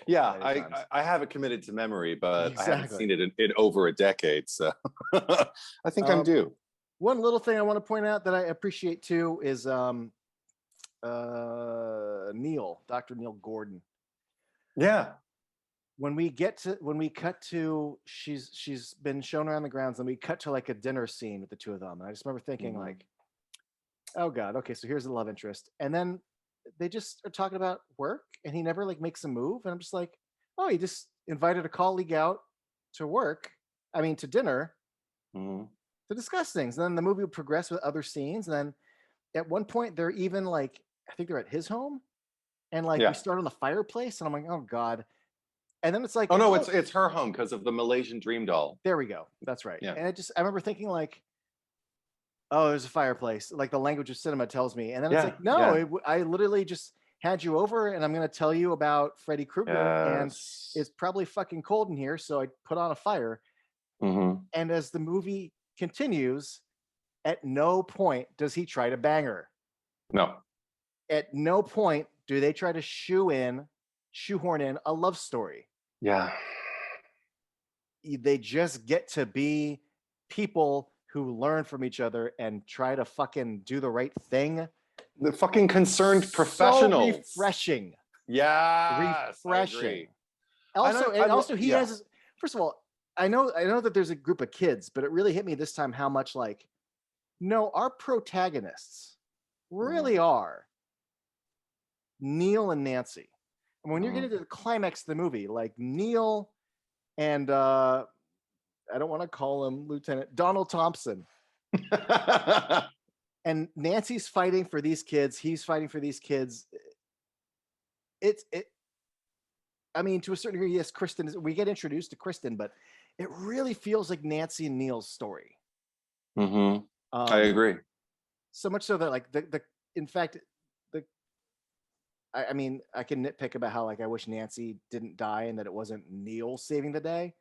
I have it committed to memory, but I haven't seen it in over a decade. So I think I'm due. One little thing I want to point out that I appreciate too is Dr. Neil Gordon. Yeah. When we cut to she's been shown around the grounds, and we cut to like a dinner scene with the two of them. And I just remember thinking like, oh God, okay, so here's the love interest. And then they just are talking about work, and he never like makes a move. And I'm just like, oh, he just invited a colleague out to dinner to discuss things. And then the movie would progress with other scenes. And then at one point they're even like, I think they're at his home, and like we start on the fireplace, and I'm like, oh God. And then it's like, oh no, it's her home because of the Malaysian dream doll. There we go. That's right. Yeah. And I remember thinking like, oh, there's a fireplace. Like the language of cinema tells me. And then it's like, no, I literally just had you over, and I'm going to tell you about Freddy Krueger, and it's probably fucking cold in here. So I put on a fire. And as the movie continues, at no point does he try to bang her. No. At no point do they try to shoehorn in a love story. Yeah. They just get to be people who learn from each other and try to fucking do the right thing. The fucking concerned professionals. So refreshing. Yeah. Refreshing. Also, he has, first of all, I know that there's a group of kids, but it really hit me this time how much like, no, our protagonists really are Neil and Nancy. And when you're getting to the climax of the movie, like Neil and I don't want to call him Lieutenant Donald Thompson. And Nancy's fighting for these kids. He's fighting for these kids. I mean, to a certain degree, yes, we get introduced to Kristen, but it really feels like Nancy and Neil's story. I agree. So much so that like in fact, I mean, I can nitpick about how like I wish Nancy didn't die and that it wasn't Neil saving the day.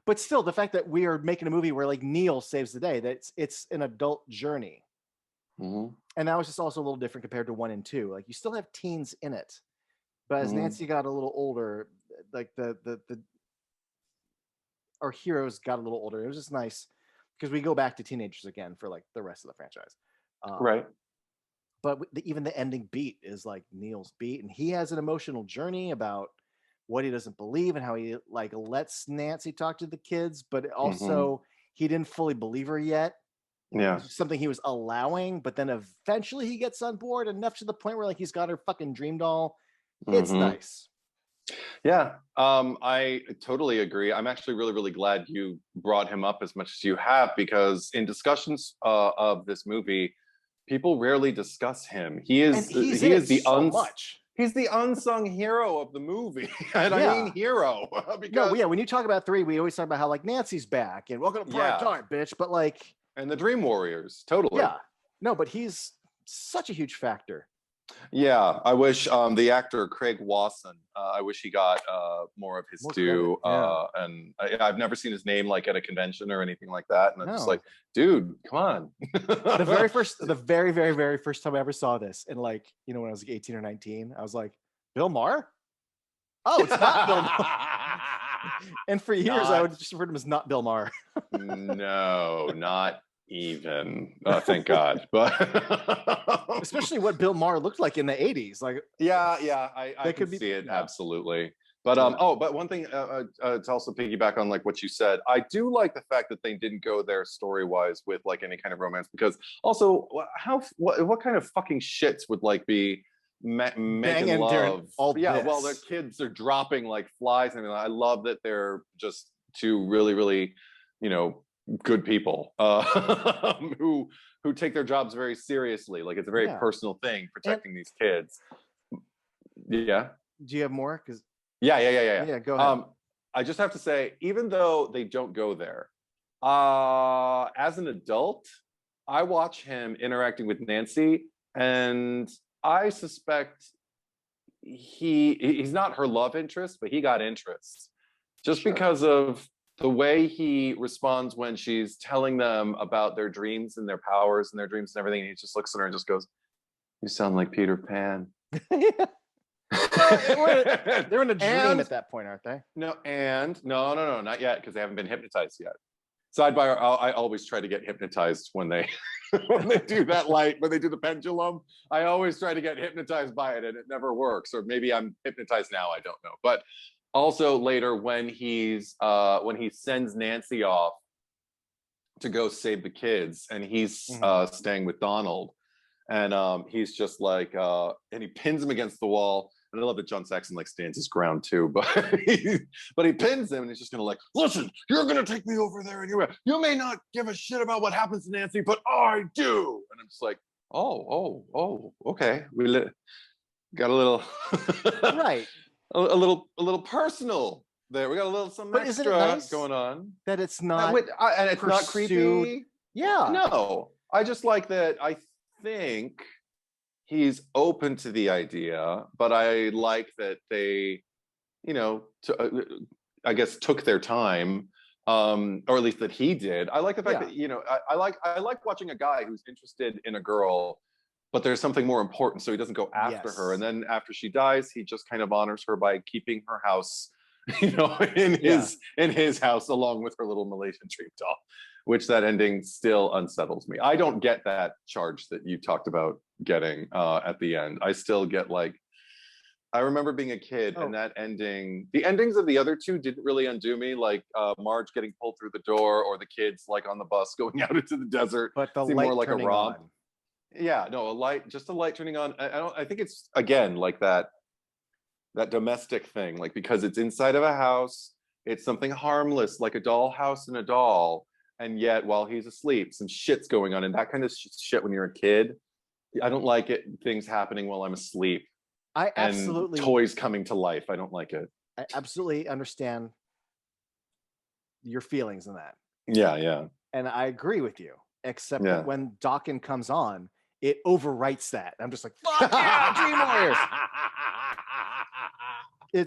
But still, the fact that we are making a movie where like Neil saves the day, that it's an adult journey. And that was just also a little different compared to 1 and 2. Like you still have teens in it, but as Nancy got a little older, like our heroes got a little older. It was just nice because we go back to teenagers again for like the rest of the franchise. Right. But even the ending beat is like Neil's beat, and he has an emotional journey about what he doesn't believe and how he like lets Nancy talk to the kids, but also he didn't fully believe her yet. Yeah. Something he was allowing, but then eventually he gets on board enough to the point where like he's got her fucking dream doll. It's nice. Yeah, I totally agree. I'm actually really, really glad you brought him up as much as you have, because in discussions of this movie, people rarely discuss him. He's the unsung hero of the movie. And I mean hero. Because when you talk about 3, we always talk about how like Nancy's back and welcome to prime time, bitch. But like, and the Dream Warriors, totally. Yeah. No, but he's such a huge factor. Yeah, I wish the actor Craig Wasson, I wish he got more of his due. And I've never seen his name like at a convention or anything like that. And I'm just like, dude, come on. The very, very, very first time I ever saw this, and like, you know, when I was like 18 or 19, I was like, Bill Maher? Oh, it's not Bill Maher. And for years, I would just refer to him as not Bill Maher. No, not even. Thank God. But especially what Bill Maher looked like in the 80s. Like, I could see it absolutely. But but one thing to also piggyback on like what you said, I do like the fact that they didn't go there story-wise with like any kind of romance, because also what kind of fucking shits would like be making love? While their kids are dropping like flies. I mean, I love that they're just two really, really, you know, good people who take their jobs very seriously. Like it's a very personal thing, protecting these kids. Yeah. Do you have more? Because yeah. Go ahead. I just have to say, even though they don't go there, as an adult, I watch him interacting with Nancy, and I suspect he's not her love interest, but he got interest just because of the way he responds when she's telling them about their dreams and their powers and their dreams and everything. And he just looks at her and just goes, "You sound like Peter Pan." They're in a dream at that point, aren't they? No, not yet, because they haven't been hypnotized yet. Sidebar, I always try to get hypnotized when they when they do that light, when they do the pendulum. I always try to get hypnotized by it, and it never works. Or maybe I'm hypnotized now, I don't know. But also later when he sends Nancy off to go save the kids, and he's staying with Donald, and he's just like and he pins him against the wall. And I love that John Saxon like stands his ground too, but he pins him, and he's just gonna like, "Listen, you're gonna take me over there, and you may not give a shit about what happens to Nancy, but I do." And I'm just like, oh, okay, we got a little right, a little personal there. We got a little something extra nice going on. That it's not and it's not creepy. Yeah, no, I just like that. I think he's open to the idea, but I like that they, you know, I guess took their time, or at least that he did. I like the fact that, you know, I like watching a guy who's interested in a girl, but there's something more important, so he doesn't go after her. And then after she dies, he just kind of honors her by keeping her house, you know, in his house, along with her little Malaysian dream doll, which that ending still unsettles me. I don't get that charge that you talked about getting at the end. I still get like, I remember being a kid and that ending. The endings of the other two didn't really undo me, like Marge getting pulled through the door, or the kids like on the bus going out into the desert. But the seemed light more like a turning romp. on. Yeah, no, just a light turning on. I think it's again like that domestic thing, like because it's inside of a house, it's something harmless, like a dollhouse and a doll, and yet while he's asleep, some shit's going on, and that kind of shit when you're a kid. I don't like it. Things happening while I'm asleep. I And absolutely toys coming to life. I don't like it. I absolutely understand your feelings in that. Yeah. And I agree with you, except Yeah. that when Dawkins comes on, it overwrites that. I'm just like, fuck yeah, Dream Warriors.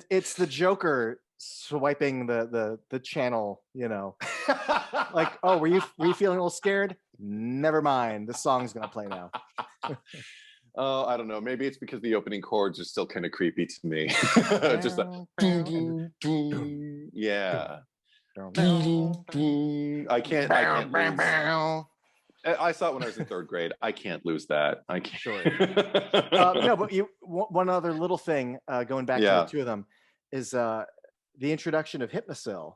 It's the Joker swiping the channel, you know. Like, oh, were you feeling a little scared? Never mind. The song's gonna play now. Oh, I don't know. Maybe it's because the opening chords are still kind of creepy to me. Just that. Yeah. I can't lose. I saw it when I was in third grade. I can't lose that. I can't. Sure. No, but one other little thing going back to the two of them is the introduction of Hypnosil.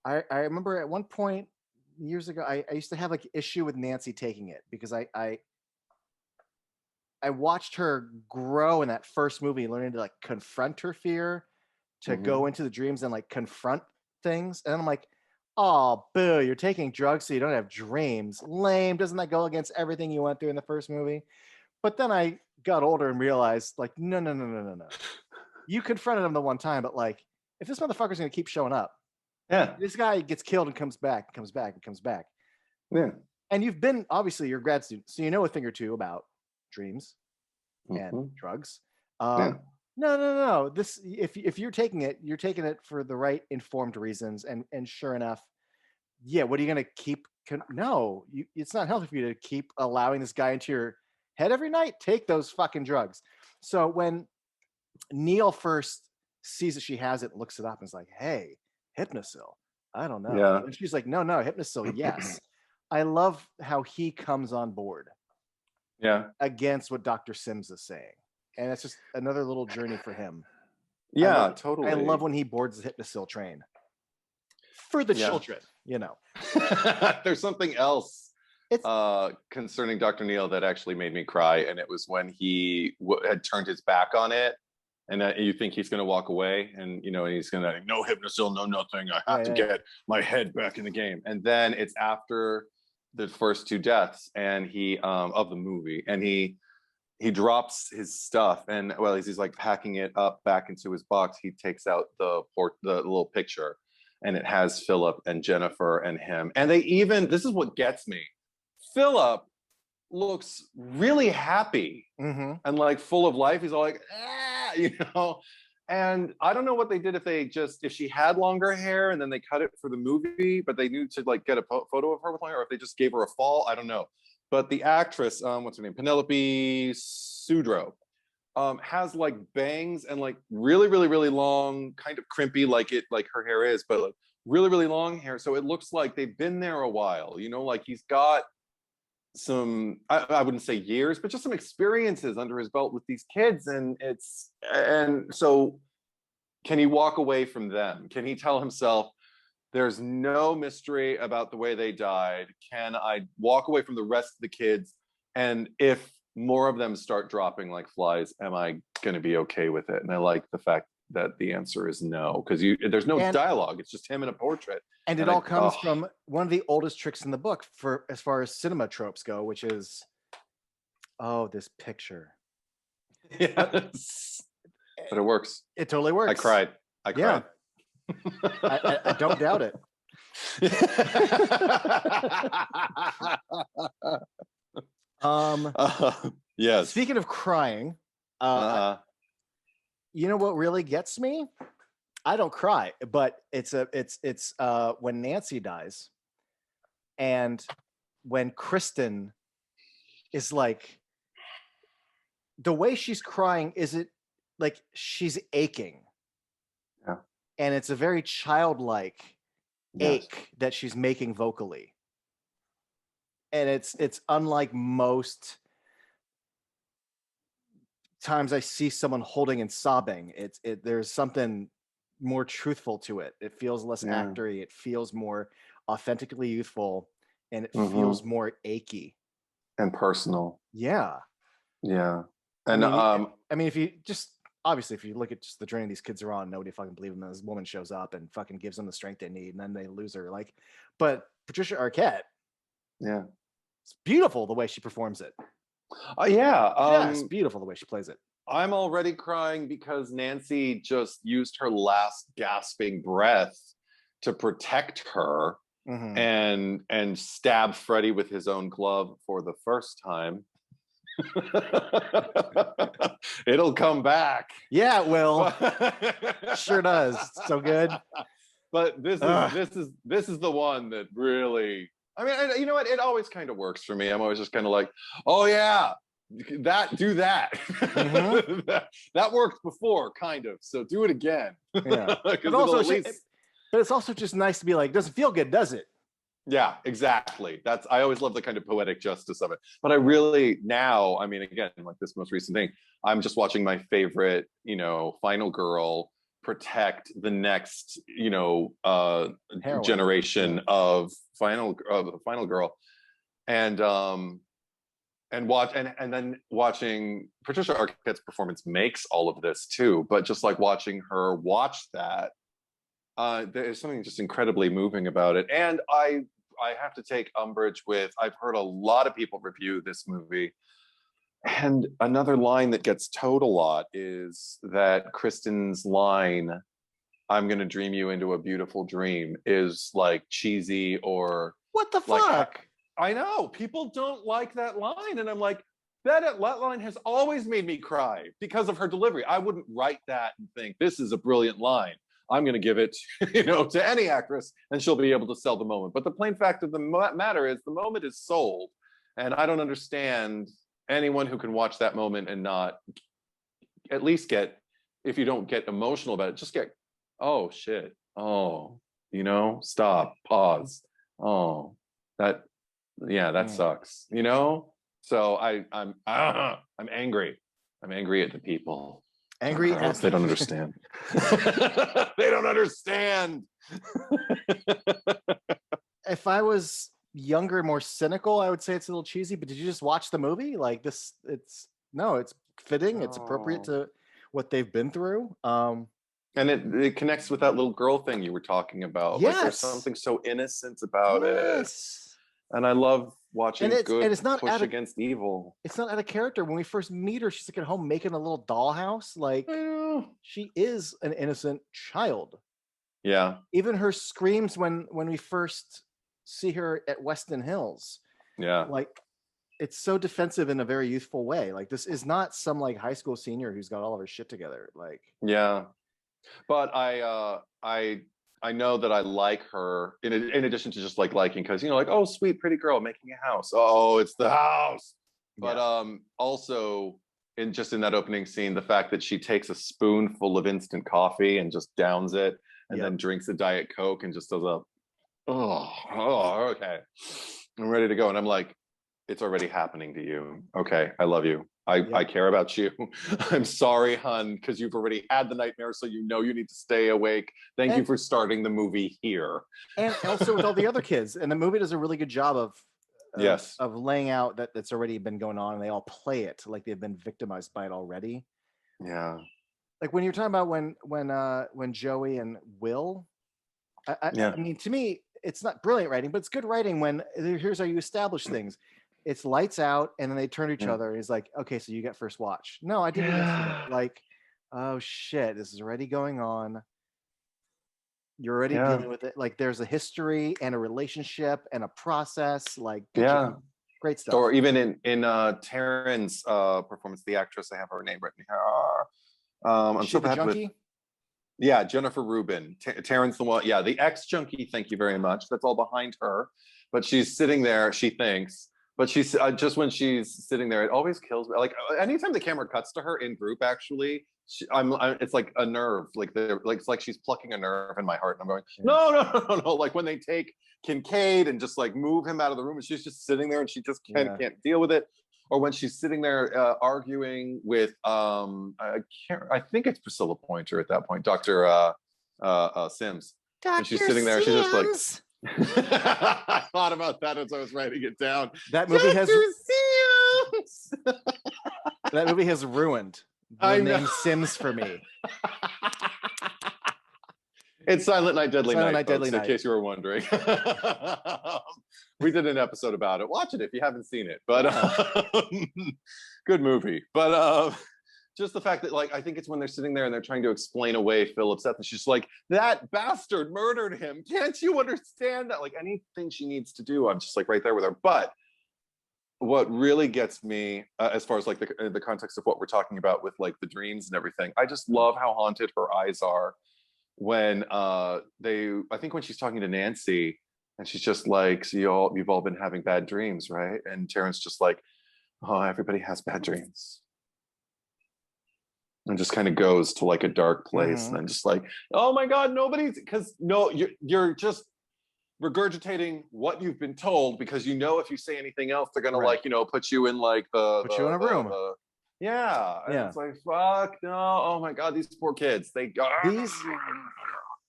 I remember at one point years ago, I used to have like issue with Nancy taking it because I watched her grow in that first movie, learning to like confront her fear, to go into the dreams and like confront things. And I'm like, oh, boo, you're taking drugs so you don't have dreams. Lame. Doesn't that go against everything you went through in the first movie? But then I got older and realized, like, no. You confronted him the one time, but like, if this motherfucker's going to keep showing up, this guy gets killed and comes back. Yeah. And you've been, obviously, you're a grad student, so you know a thing or two about dreams and drugs. No. This, if you're taking it for the right informed reasons, and sure enough, yeah. What are you gonna keep? No, it's not healthy for you to keep allowing this guy into your head every night. Take those fucking drugs. So when Neil first sees that she has it, looks it up, and is like, "Hey, Hypnosil, I don't know." Yeah. And she's like, "No, Hypnosil, yes." I love how he comes on board. Yeah. Against what Dr. Sims is saying. And it's just another little journey for him. Yeah, totally. I love when he boards the Hypnosil train. For the children, you know. There's something else concerning Dr. Neil that actually made me cry, and it was when he had turned his back on it, and you think he's going to walk away, and you know, and he's going to no Hypnosil, no nothing. I have to get my head back in the game. And then it's after the first two deaths, and he of the movie, and he drops his stuff, and well, he's like packing it up back into his box. He takes out the little picture, and it has Philip and Jennifer and him. And they even, this is what gets me, Philip looks really happy and like full of life. He's all like, you know. And I don't know what they did, if she had longer hair and then they cut it for the movie, but they knew to like get a photo of her with longer, or if they just gave her a fall, I don't know. But the actress, what's her name? Penelope Sudrow, has like bangs and like really, really, really long, kind of crimpy, like her hair is, but like really, really long hair. So it looks like they've been there a while, you know, like he's got some, I wouldn't say years, but just some experiences under his belt with these kids. And so can he walk away from them? Can he tell himself, there's no mystery about the way they died? Can I walk away from the rest of the kids? And if more of them start dropping like flies, am I going to be okay with it? And I like the fact that the answer is no, because there's no dialogue. It's just him in a portrait. And it all comes from one of the oldest tricks in the book for as far as cinema tropes go, which is, this picture. Yes. But it works. It totally works. I cried. Yeah. I don't doubt it. Yes. Speaking of crying, you know what really gets me? I don't cry, but it's when Nancy dies, and when Kristen is like, the way she's crying, is it like she's aching? Yeah. And it's a very childlike ache that she's making vocally. And it's unlike most times I see someone holding and sobbing. There's something more truthful to it. It feels less actory. It feels more authentically youthful, and it feels more achy and personal. Yeah. Yeah. And I mean, if you just obviously if you look at just the journey these kids are on, nobody fucking believes them. This woman shows up and fucking gives them the strength they need, and then they lose her. Like, but Patricia Arquette, yeah, it's beautiful the way she performs it. It's beautiful the way she plays it. I'm already crying because Nancy just used her last gasping breath to protect her and stab Freddy with his own glove for the first time. It'll come back. Yeah, it will. Sure does. So good. But this is the one that really, I mean, you know what? It always kind of works for me. I'm always just kind of like, oh yeah, do that. that worked before, kind of. So do it again. Yeah. But it's also just nice to be like, doesn't feel good, does it? Yeah, exactly. I always love the kind of poetic justice of it. But I really now, I mean, again, like this most recent thing, I'm just watching my favorite, final girl protect the next, generation of final girl, and then watching Patricia Arquette's performance makes all of this too. But just like watching her watch that, there's something just incredibly moving about it. And I have to take umbrage with, I've heard a lot of people review this movie, and another line that gets towed a lot is that Kristen's line, "I'm gonna dream you into a beautiful dream," is like cheesy or what the fuck? I know people don't like that line, and I'm like, that line has always made me cry because of her delivery. I wouldn't write that and think this is a brilliant line. I'm going to give it, to any actress, and she'll be able to sell the moment. But the plain fact of the matter is, the moment is sold, and I don't understand anyone who can watch that moment and not at least get, if you don't get emotional about it, just get, oh shit, oh, stop, pause, oh, that sucks, So I'm angry. I'm angry at the people. Angry at they don't understand. They don't understand. If I was younger, more cynical, I would say it's a little cheesy. But did you just watch the movie? Like this, it's fitting. It's appropriate to what they've been through. And it connects with that little girl thing you were talking about. Yes. Like there's something so innocent about it. And I love watching it's not push against evil. It's not out of character. When we first meet her, she's like at home making a little dollhouse. Like she is an innocent child. Yeah. Even her screams when we first see her at Weston Hills. Yeah. Like it's so defensive in a very youthful way. Like this is not some like high school senior who's got all of her shit together. Like yeah. But I know that I like her in addition to just like liking, because like, oh sweet pretty girl making a house, oh it's the house. But also in that opening scene, the fact that she takes a spoonful of instant coffee and just downs it and then drinks a Diet Coke and just does okay, I'm ready to go. And I'm like, it's already happening to you. Okay, I love you. I care about you. I'm sorry, hun, because you've already had the nightmare, so you need to stay awake. Thank you for starting the movie here. And also with all the other kids. And the movie does a really good job of laying out that's already been going on, and they all play it like they've been victimized by it already. Yeah. Like when you're talking about when Joey and Will, I mean, to me, it's not brilliant writing, but it's good writing when here's how you establish things. It's lights out, and then they turn to each other, and he's like, okay, so you get first watch. No, I didn't yesterday. Like, oh shit, this is already going on. You're already dealing with it. Like there's a history and a relationship and a process. Like great stuff. Or even in Taryn's performance, the actress, I have her name written here. I'm so bad with. Yeah, Jennifer Rubin. Taryn's the one. Yeah, the ex-junkie. Thank you very much. That's all behind her, but she's sitting there. She thinks. But she's just when she's sitting there, it always kills me. Like anytime the camera cuts to her in group, actually, it's like a nerve. Like it's like she's plucking a nerve in my heart, and I'm going, no. Like when they take Kincaid and just like move him out of the room, and she's just sitting there, and she just can't deal with it. or when she's sitting there arguing with I think it's Priscilla Pointer at that point, Dr. Sims. And she's sitting there, she's just like, I thought about that as I was writing it down. That movie has Sims! That movie has ruined the name Sims for me. It's Silent Night, Deadly Silent Night, Night, folks, Deadly in Night. case you were wondering. We did an episode about it. Watch it if you haven't seen it. But good movie. But just the fact that, like, I think it's when they're sitting there and they're trying to explain away Philip's death, and she's like, that bastard murdered him. Can't you understand that? Like, anything she needs to do, I'm just like right there with her. But what really gets me, as far as like the context of what we're talking about with like the dreams and everything, I just love how haunted her eyes are when I think when she's talking to Nancy, and she's just like, so you've all been having bad dreams, right? And Terrence just like, oh, everybody has bad dreams. And just kind of goes to like a dark place. And I'm just like, oh my God, because you're just regurgitating what you've been told, because you know if you say anything else, they're gonna like, put you in like put you in a room. And it's like, fuck no, oh my God, these poor kids.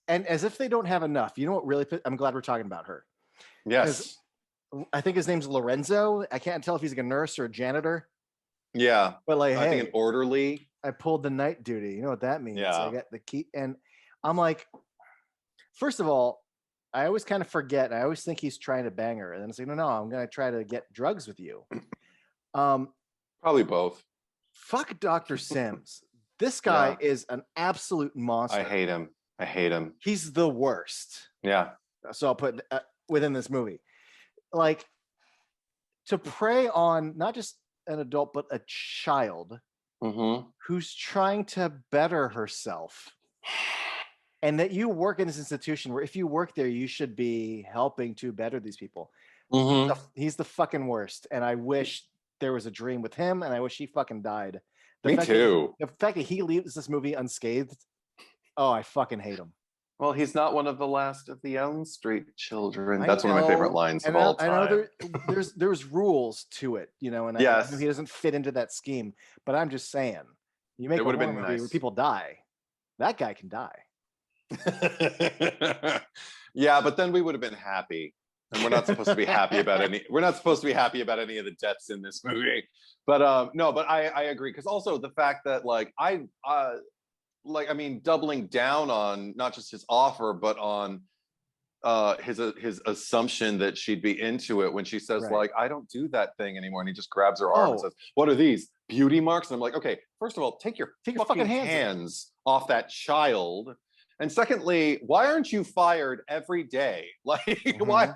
And as if they don't have enough. You know what really, I'm glad we're talking about her. Yes. I think his name's Lorenzo. I can't tell if he's like a nurse or a janitor. Yeah. But like, I think an orderly. I pulled the night duty. You know what that means? Yeah. I got the key. And I'm like, first of all, I always kind of forget. I always think he's trying to bang her. And then it's like, no, I'm going to try to get drugs with you. Probably both. Fuck Dr. Sims. This guy is an absolute monster. I hate him. He's the worst. Yeah. So I'll put within this movie. Like, to prey on not just an adult, but a child who's trying to better herself. And that you work in this institution where if you work there, you should be helping to better these people. He's the fucking worst. And I wish there was a dream with him, and I wish he fucking died. Me too. The fact that he leaves this movie unscathed, oh, I fucking hate him. Well, he's not one of the last of the Elm Street children. That's one of my favorite lines of all time. I know there's rules to it, and I know he doesn't fit into that scheme. But I'm just saying, you make a horror movie where people die, that guy can die. Yeah, but then we would have been happy, and we're not supposed to be happy about any. We're not supposed to be happy about any of the deaths in this movie. But no, but I agree, because also the fact that doubling down on not just his offer, but on his assumption that she'd be into it when she says like, I don't do that thing anymore, and he just grabs her arm and says, what are these, beauty marks? And I'm like, okay, first of all, take your fucking hands off that child. And secondly, why aren't you fired every day? Like, why?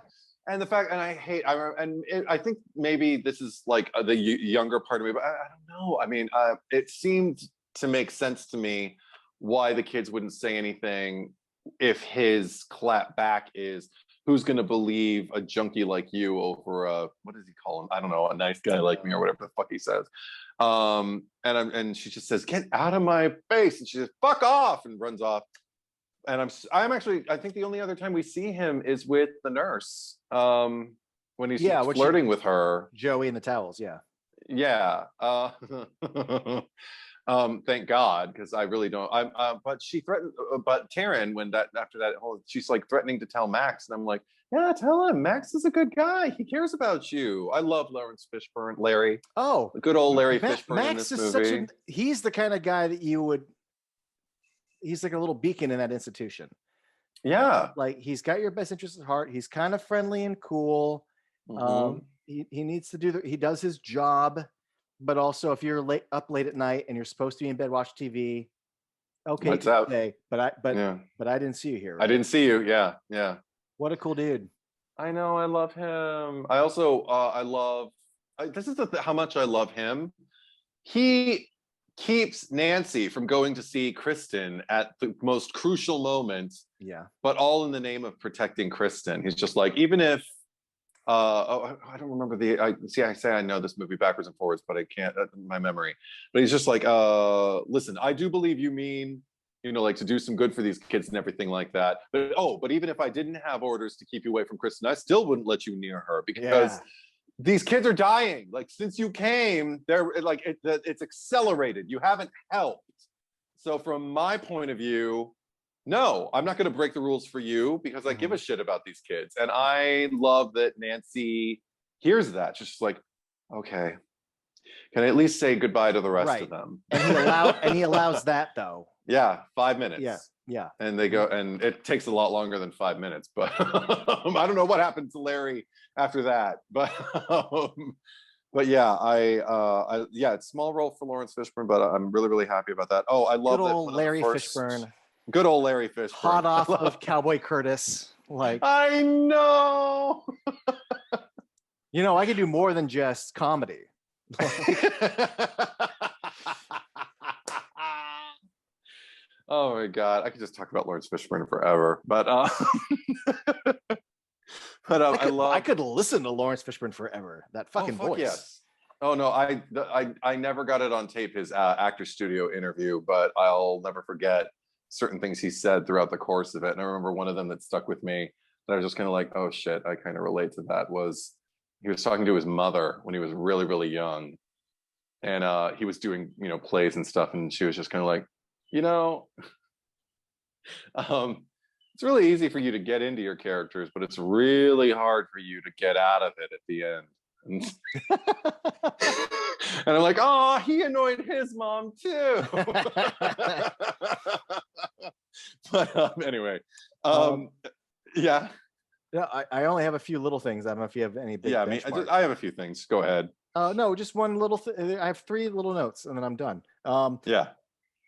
And the fact, and I think maybe this is like the younger part of me, but I don't know. I mean, it seemed to make sense to me why the kids wouldn't say anything if his clap back is, who's going to believe a junkie like you over a, what does he call him? I don't know, a nice guy like me, or whatever the fuck he says. And she just says, get out of my face. And she says, fuck off, and runs off. And I'm actually, I think the only other time we see him is with the nurse, when he's flirting with her. Joey and the towels, yeah. Thank God, because I really don't. But she threatened. But Taryn, after that she's like threatening to tell Max, and I'm like, yeah, tell him. Max is a good guy. He cares about you. I love Lawrence Fishburne, Larry. Oh, the good old Larry Fishburne. Max in this is movie. He's the kind of guy that you would. He's like a little beacon in that institution. Yeah, like he's got your best interest at heart. He's kind of friendly and cool. He needs to he does his job. But also, if you're up late at night and you're supposed to be in bed, watch TV. Okay, what's up? But I didn't see you here. Right? I didn't see you. Yeah. What a cool dude. I know. I love him. I also I love. This is how much I love him. He keeps Nancy from going to see Kristen at the most crucial moment. Yeah. But all in the name of protecting Kristen. He's just like, even if. I don't remember I say I know this movie backwards and forwards, but I can't, my memory. But he's just like, listen, I do believe you mean, like to do some good for these kids and everything like that. But even if I didn't have orders to keep you away from Kristen, I still wouldn't let you near her, because these kids are dying. Like, since you came, they're like, it's accelerated. You haven't helped. So from my point of view, no, I'm not going to break the rules for you because I give a shit about these kids. And I love that Nancy hears that. She's just like, okay, can I at least say goodbye to the rest of them? And he allows that though. Yeah, 5 minutes. Yeah. And they go, and it takes a lot longer than 5 minutes, but I don't know what happened to Larry after that. But yeah, it's small role for Lawrence Fishburne, but I'm really, really happy about that. Oh, I love good old Larry Fishburne. Good old Larry Fishburne. Hot off of Cowboy Curtis. Like, I know. You know, I could do more than just comedy. Oh my God, I could just talk about Lawrence Fishburne forever. But I could listen to Lawrence Fishburne forever. That fucking voice. Yes. Oh no, I never got it on tape, his actor studio interview, but I'll never forget certain things he said throughout the course of it. And I remember one of them that stuck with me that I was just kind of like, oh shit, I kind of relate to that, was he was talking to his mother when he was really, really young. And he was doing, plays and stuff. And she was just kind of like, it's really easy for you to get into your characters, but it's really hard for you to get out of it at the end. And I'm like, oh, he annoyed his mom too. But anyway, yeah. Yeah, I only have a few little things. I don't know if you have any big. Yeah, I have a few things. Go ahead. No, just one little thing. I have 3 little notes, and then I'm done. Yeah.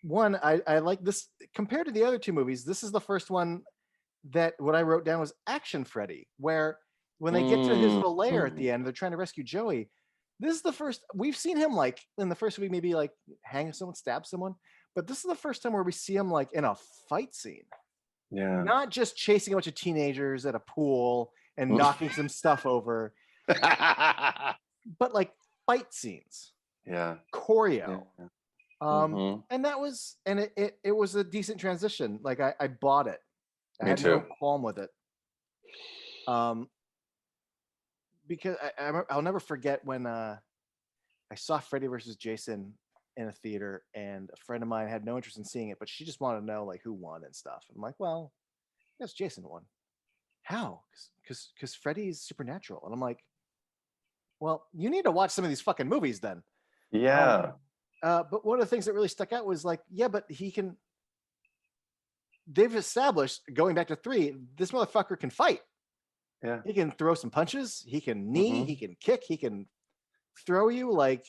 One, I like this compared to the other 2 movies. This is the first one that what I wrote down was Action Freddy, where when they get to his little lair at the end, they're trying to rescue Joey. This is the first we've seen him, like in the first movie, maybe like hang someone, stab someone, but this is the first time where we see him like in a fight scene. Yeah, not just chasing a bunch of teenagers at a pool and knocking some stuff over, but like fight scenes. Yeah, choreo. Yeah. And that was, and it was a decent transition. Like I bought it. I had no qualm with it. Because I'll never forget when I saw Freddy versus Jason in a theater, and a friend of mine had no interest in seeing it, but she just wanted to know like who won and stuff. I'm like, well, yes, Jason won. How? Because Freddy's supernatural. And I'm like, well, you need to watch some of these fucking movies then. Yeah. But one of the things that really stuck out was like, yeah, but they've established, going back to 3, this motherfucker can fight. Yeah. He can throw some punches, he can knee, he can kick, he can throw you, like,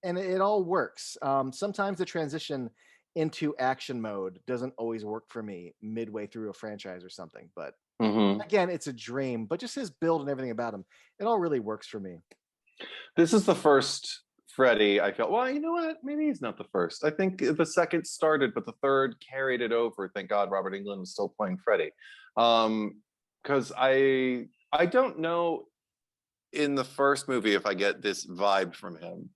and it all works. Sometimes the transition into action mode doesn't always work for me midway through a franchise or something, but again, it's a dream. But just his build and everything about him, it all really works for me. This is the first Freddy I felt, well, you know what? Maybe he's not the first. I think the second started, but the third carried it over. Thank God Robert Englund was still playing Freddy. Because I don't know in the first movie if I get this vibe from him.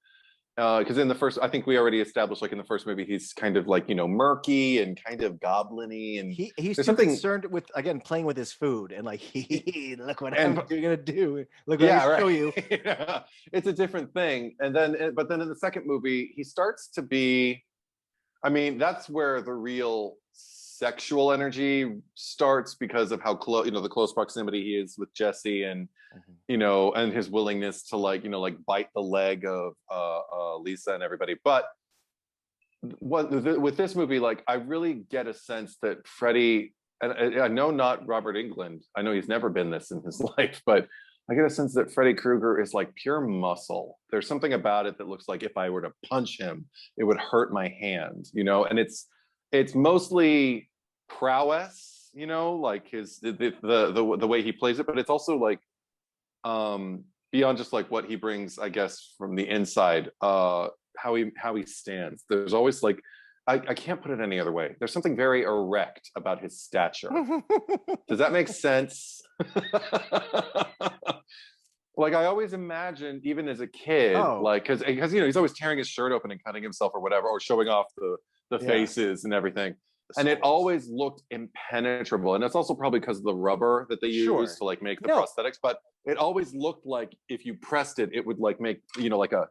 Because in the first, I think we already established, like in the first movie, he's kind of like, murky and kind of goblin-y, and he's too concerned with, again, playing with his food and like, look what I'm gonna do. Look what I show you. Yeah. It's a different thing. And then, but then in the second movie, he starts to be, I mean, that's where the real sexual energy starts, because of how close, the close proximity he is with Jesse, and and his willingness to like bite the leg of Lisa and everybody. But with this movie, like, I really get a sense that Freddy, and I know not Robert Englund, I know he's never been this in his life, but I get a sense that Freddy Krueger is like pure muscle. There's something about it that looks like if I were to punch him, it would hurt my hand, and it's mostly prowess, like the way he plays it, but it's also like beyond just like what he brings, I guess, from the inside, how he stands. There's always like, I can't put it any other way. There's something very erect about his stature. Does that make sense? Like, I always imagined, even as a kid, like, because he's always tearing his shirt open and cutting himself or whatever, or showing off the faces and everything. And it always looked impenetrable. And it's also probably because of the rubber that they use to like make the prosthetics. But it always looked like if you pressed it, it would like make, like a,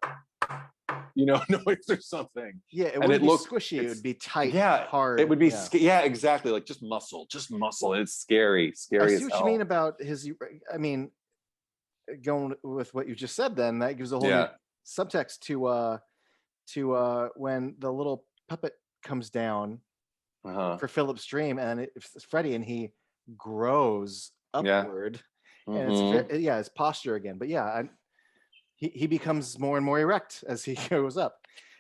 noise or something. Yeah, it wouldn't be squishy. It would be tight, hard. It would be, exactly. Like just muscle. It's scary I as see what hell. you mean about his, going with what you just said, then that gives a whole new subtext to when the little puppet comes down for Philip's dream, and it's Freddy, and he grows upward, and it's his posture again. But he becomes more and more erect as he goes up.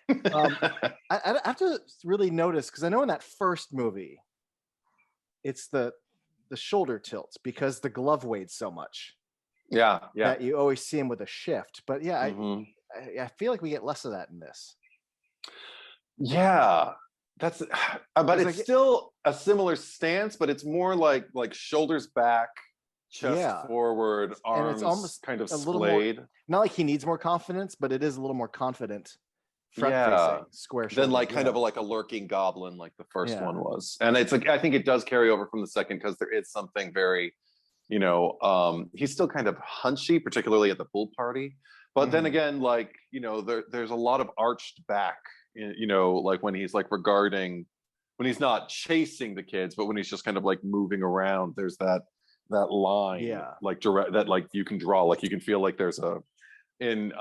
I have to really notice, because I know in that first movie, it's the shoulder tilts because the glove weighed so much. Yeah. That you always see him with a shift. But I feel like we get less of that in this. Yeah, but it's still a similar stance, but it's more like shoulders back, chest forward, arms, and it's almost kind of splayed. Not like he needs more confidence, but it is a little more confident front facing, square shoulders. Then kind of like a lurking goblin like the first one was. And it's like, I think it does carry over from the second, because there is something very, he's still kind of hunchy, particularly at the pool party. But then again, there's a lot of arched back, like when he's when he's not chasing the kids, but when he's just kind of like moving around, there's that line, like direct, that like you can draw, like you can feel like there's in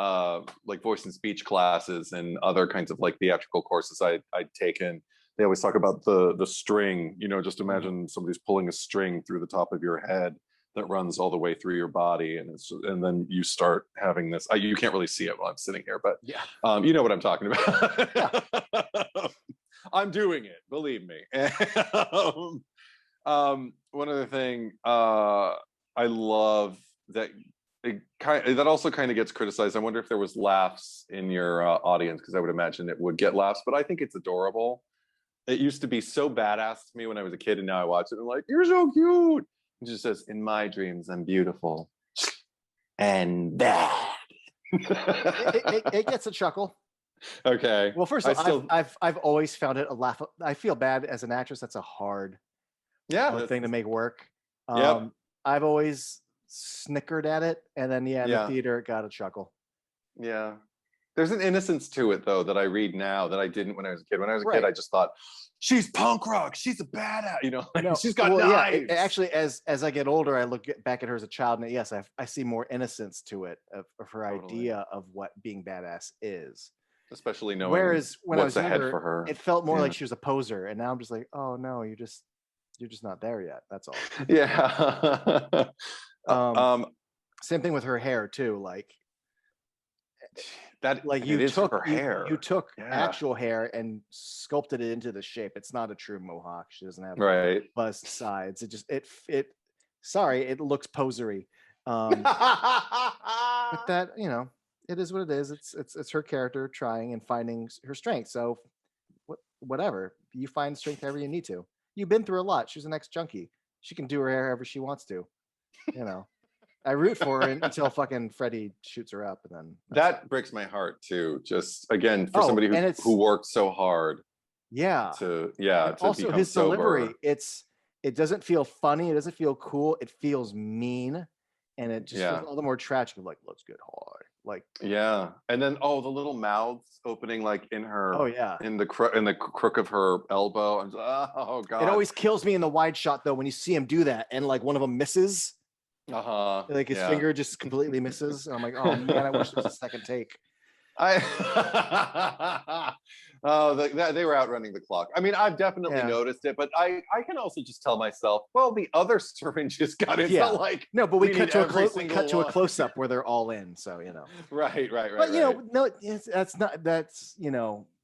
like voice and speech classes and other kinds of like theatrical courses I'd taken. They always talk about the string, just imagine somebody's pulling a string through the top of your head that runs all the way through your body, and then you start having this. You can't really see it while I'm sitting here, but you know what I'm talking about. I'm doing it, believe me. One other thing, I love that that also kind of gets criticized. I wonder if there was laughs in your audience, because I would imagine it would get laughs, but I think it's adorable. It used to be so badass to me when I was a kid, and now I watch it and I'm like, you're so cute. It just says, in my dreams, I'm beautiful and bad. it gets a chuckle. Okay. Well, first of all, I've always found it a laugh. I feel bad as an actress. That's a hard thing to make work. I've always snickered at it, and then in the theater it got a chuckle. Yeah. There's an innocence to it, though, that I read now that I didn't when I was a kid. When I was a kid, I just thought, she's punk rock. She's a badass. She's got knives. Yeah, actually, as I get older, I look back at her as a child, and yes, I see more innocence to it of her idea of what being badass is. Especially knowing whereas when I was ahead younger, for her, it felt more like she was a poser, and now I'm just like, oh no, you're just not there yet. That's all. Yeah. Same thing with her hair too. Like that, like you took her hair. You took actual hair and sculpted it into the shape. It's not a true mohawk. She doesn't have buzzed sides. It looks posery. But that, it is what it is. It's her character trying and finding her strength. So whatever, you find strength however you need to. You've been through a lot. She's an ex-junkie. She can do her hair however she wants to. I root for her until fucking Freddy shoots her up, and then that breaks my heart too. Just again, for somebody who worked so hard. Yeah. To also his sober. Delivery. It doesn't feel funny. It doesn't feel cool. It feels mean, and it just feels all the more tragic. Like, let's get hard. Like and then the little mouths opening like in her in the crook of her elbow. I'm just, oh god. It always kills me in the wide shot though when you see him do that and like one of them misses. Like his finger just completely misses. And I'm like, oh man, I wish there was a second take. They were outrunning the clock. I mean, I've definitely noticed it, but I can also just tell myself, well, the other syringes got it. So like, no, but we cut to a close up where they're all in. So right. But no,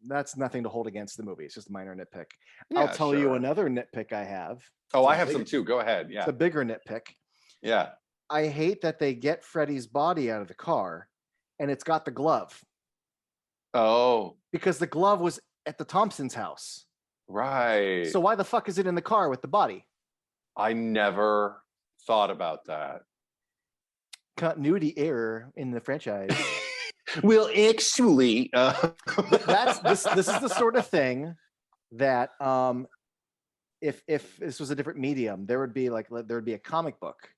that's nothing to hold against the movie. It's just a minor nitpick. I'll tell you another nitpick I have. I have some too. Go ahead. Yeah, it's a bigger nitpick. Yeah. I hate that they get Freddy's body out of the car and it's got the glove. Oh. Because the glove was at the Thompsons' house. Right. So why the fuck is it in the car with the body? I never thought about that. Continuity error in the franchise. Well, actually, this is the sort of thing that if this was a different medium, there would be a comic book,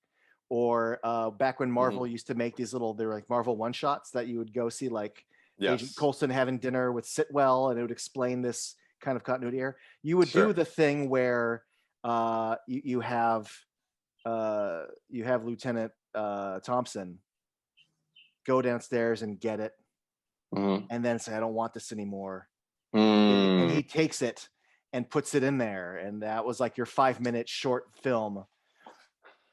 or back when Marvel used to make these they were like Marvel one shots that you would go see, like Agent Coulson having dinner with Sitwell, and it would explain this kind of continuity here. You would do the thing where you have Lieutenant Thompson go downstairs and get it, and then say, I don't want this anymore. And he takes it and puts it in there, and that was like your 5-minute short film.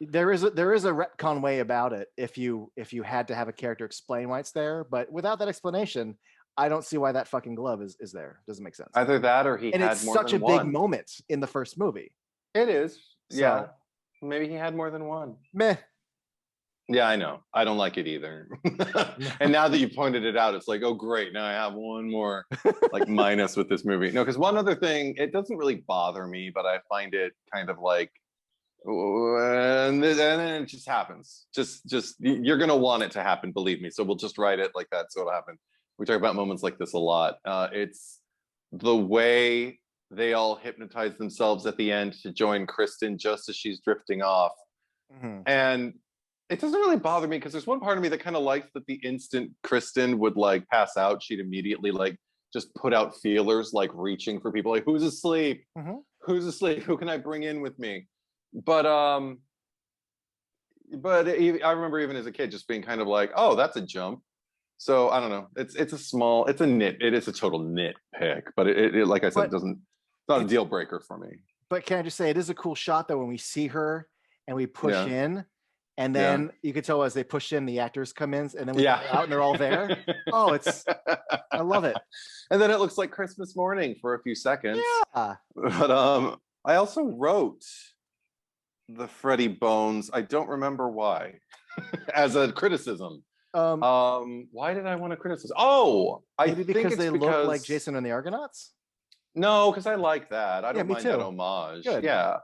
There is a retcon way about it if you had to have a character explain why it's there, but without that explanation, I don't see why that fucking glove is there. Doesn't make sense. Either that, or and it's such a big moment in the first movie. It is. Yeah. Maybe he had more than one. Meh. Yeah, I know. I don't like it either. And now that you pointed it out, it's like, oh, great. Now I have one more like minus with this movie. No, because one other thing, it doesn't really bother me, but I find it kind of like, and then it just happens. Just you're going to want it to happen, believe me. So we'll just write it like that. So it'll happen. We talk about moments like this a lot. It's the way they all hypnotize themselves at the end to join Kristen just as she's drifting off. And it doesn't really bother me, because there's one part of me that kind of likes that the instant Kristen would like pass out, she'd immediately like just put out feelers, like reaching for people, like who's asleep? Who's asleep? Who can I bring in with me? But I remember even as a kid just being kind of like, oh, that's a jump. So I don't know. It is a total nitpick, but it like I said, it's not a deal breaker for me. But can I just say, it is a cool shot though when we see her and we push in, and then you can tell as they push in, the actors come in, and then we go out and they're all there. Oh, I love it. And then it looks like Christmas morning for a few seconds. Yeah. But I also wrote the Freddy bones. I don't remember why, as a criticism. Why did I want to criticize? Oh, maybe because they look like Jason and the Argonauts? No, because I like that. I don't mind that homage. Good. Yeah.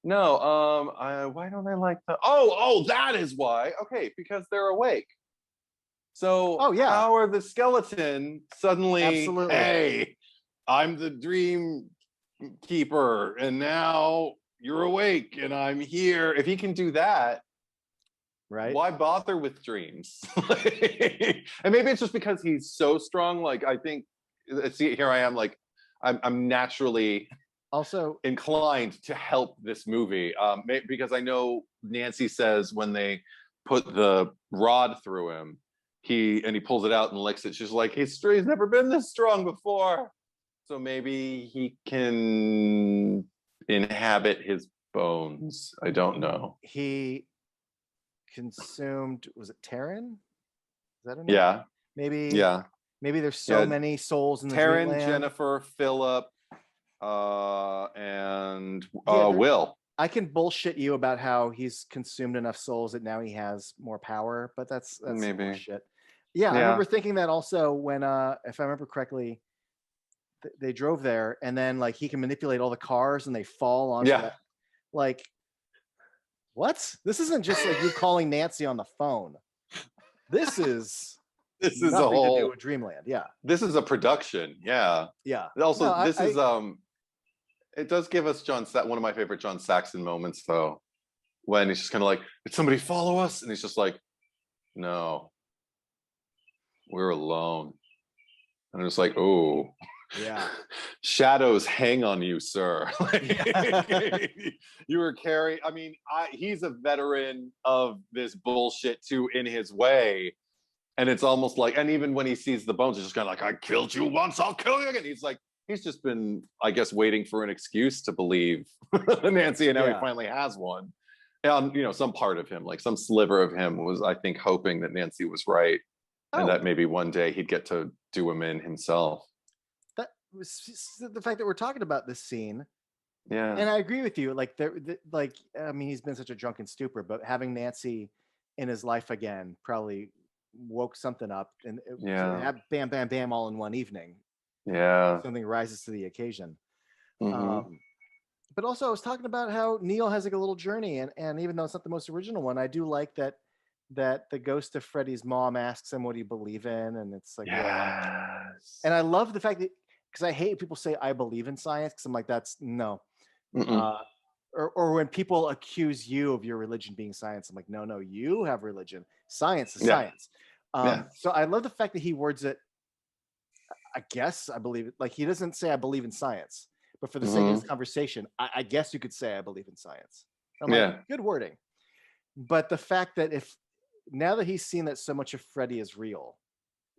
No, why don't I like that? Oh, that is why. Okay, because they're awake. So how are the skeleton suddenly, hey, I'm the dream keeper, and now you're awake and I'm here. If he can do that, right? Why bother with dreams? And maybe it's just because he's so strong. Like, I think, see, here I am, like, I'm naturally also inclined to help this movie, because I know Nancy says when they put the rod through him, he pulls it out and licks it. She's like, he's never been this strong before. So maybe he can inhabit his bones. I don't know. He consumed, was it Taryn? Is that her name? Yeah. Maybe. Yeah. Maybe there's so many souls in the Taryn, Dreamland. Jennifer, Philip, and Will. I can bullshit you about how he's consumed enough souls that now he has more power, but that's maybe bullshit. Yeah, I remember thinking that also when, if I remember correctly, they drove there, and then like he can manipulate all the cars and they fall onto that. Like, what? This isn't just like you calling Nancy on the phone. This is a whole to do with Dreamland. Yeah. This is a production. Yeah. Yeah. Also, it does give us one of my favorite John Saxon moments though, when he's just kind of like, did somebody follow us? And he's just like, no, we're alone. And I'm just like, oh. Yeah. Shadows hang on you, sir. You were carrying, I mean, he's a veteran of this bullshit too in his way. And it's almost like, and even when he sees the bones, he's just kind of like, I killed you once, I'll kill you again. He's like, he's just been, I guess, waiting for an excuse to believe Nancy, and now he finally has one. And, some part of him, like some sliver of him was, I think, hoping that Nancy was right. And that maybe one day he'd get to do him in himself. That was the fact that we're talking about this scene. Yeah. And I agree with you. Like, I mean, he's been such a drunken stupor, but having Nancy in his life again probably woke something up, and bam, bam, bam, all in one evening. Yeah. Something rises to the occasion. Mm-hmm. But also I was talking about how Neil has like a little journey, and even though it's not the most original one, I do like that the ghost of Freddy's mom asks him, what do you believe in? And it's like, and I love the fact that, because I hate people say I believe in science, because I'm like, that's no. Or when people accuse you of your religion being science, I'm like, no, you have religion. Science is science. So I love the fact that he words it, I guess, I believe it. Like, he doesn't say I believe in science, but for the sake of this conversation, I guess you could say I believe in science. I'm like, good wording. But the fact that now that he's seen that so much of Freddy is real,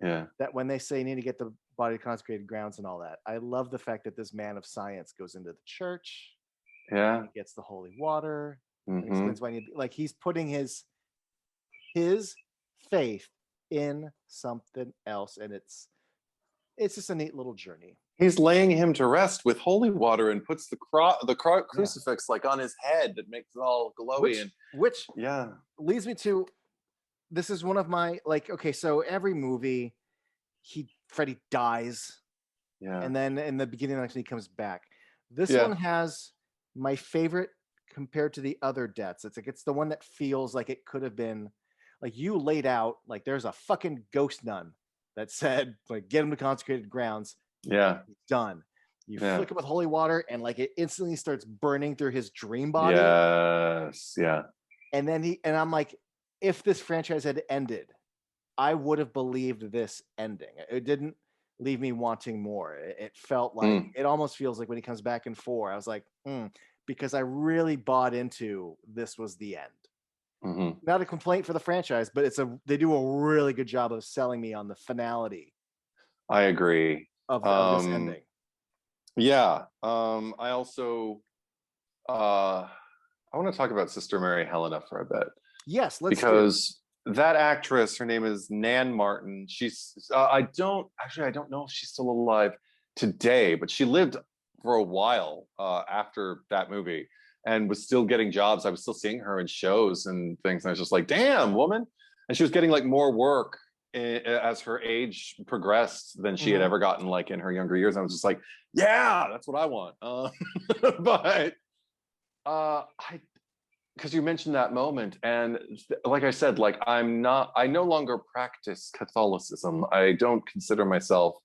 that when they say you need to get the body to consecrated grounds and all that, I love the fact that this man of science goes into the church, he gets the holy water, explains why he's putting his faith in something else, and it's just a neat little journey. He's laying him to rest with holy water and puts the crucifix like on his head that makes it all glowy, which leads me to, this is one of my, like, okay, so every movie Freddy dies, and then in the beginning actually he comes back. This one has my favorite compared to the other deaths. It's like, it's the one that feels like it could have been, like, you laid out, like, there's a fucking ghost nun that said, like, get him to consecrated grounds. He's done. You flick it with holy water, and like it instantly starts burning through his dream body. And then I'm like, if this franchise had ended, I would have believed this ending. It didn't leave me wanting more. It felt like, it almost feels like when he comes back in 4, I was like, because I really bought into this was the end. Not a complaint for the franchise, but they do a really good job of selling me on the finality. I agree. Of this ending. I also I want to talk about Sister Mary Helena for a bit. Yes, let's because that actress, her name is Nan Martin. She's I don't know if she's still alive today, but she lived for a while after that movie and was still getting jobs. I was still seeing her in shows and things, and I was just like, damn, woman. And she was getting like more work as her age progressed than she had ever gotten like in her younger years. I was just like, yeah, that's what I want. But because you mentioned that moment, and like I said, like I no longer practice Catholicism. I don't consider myself,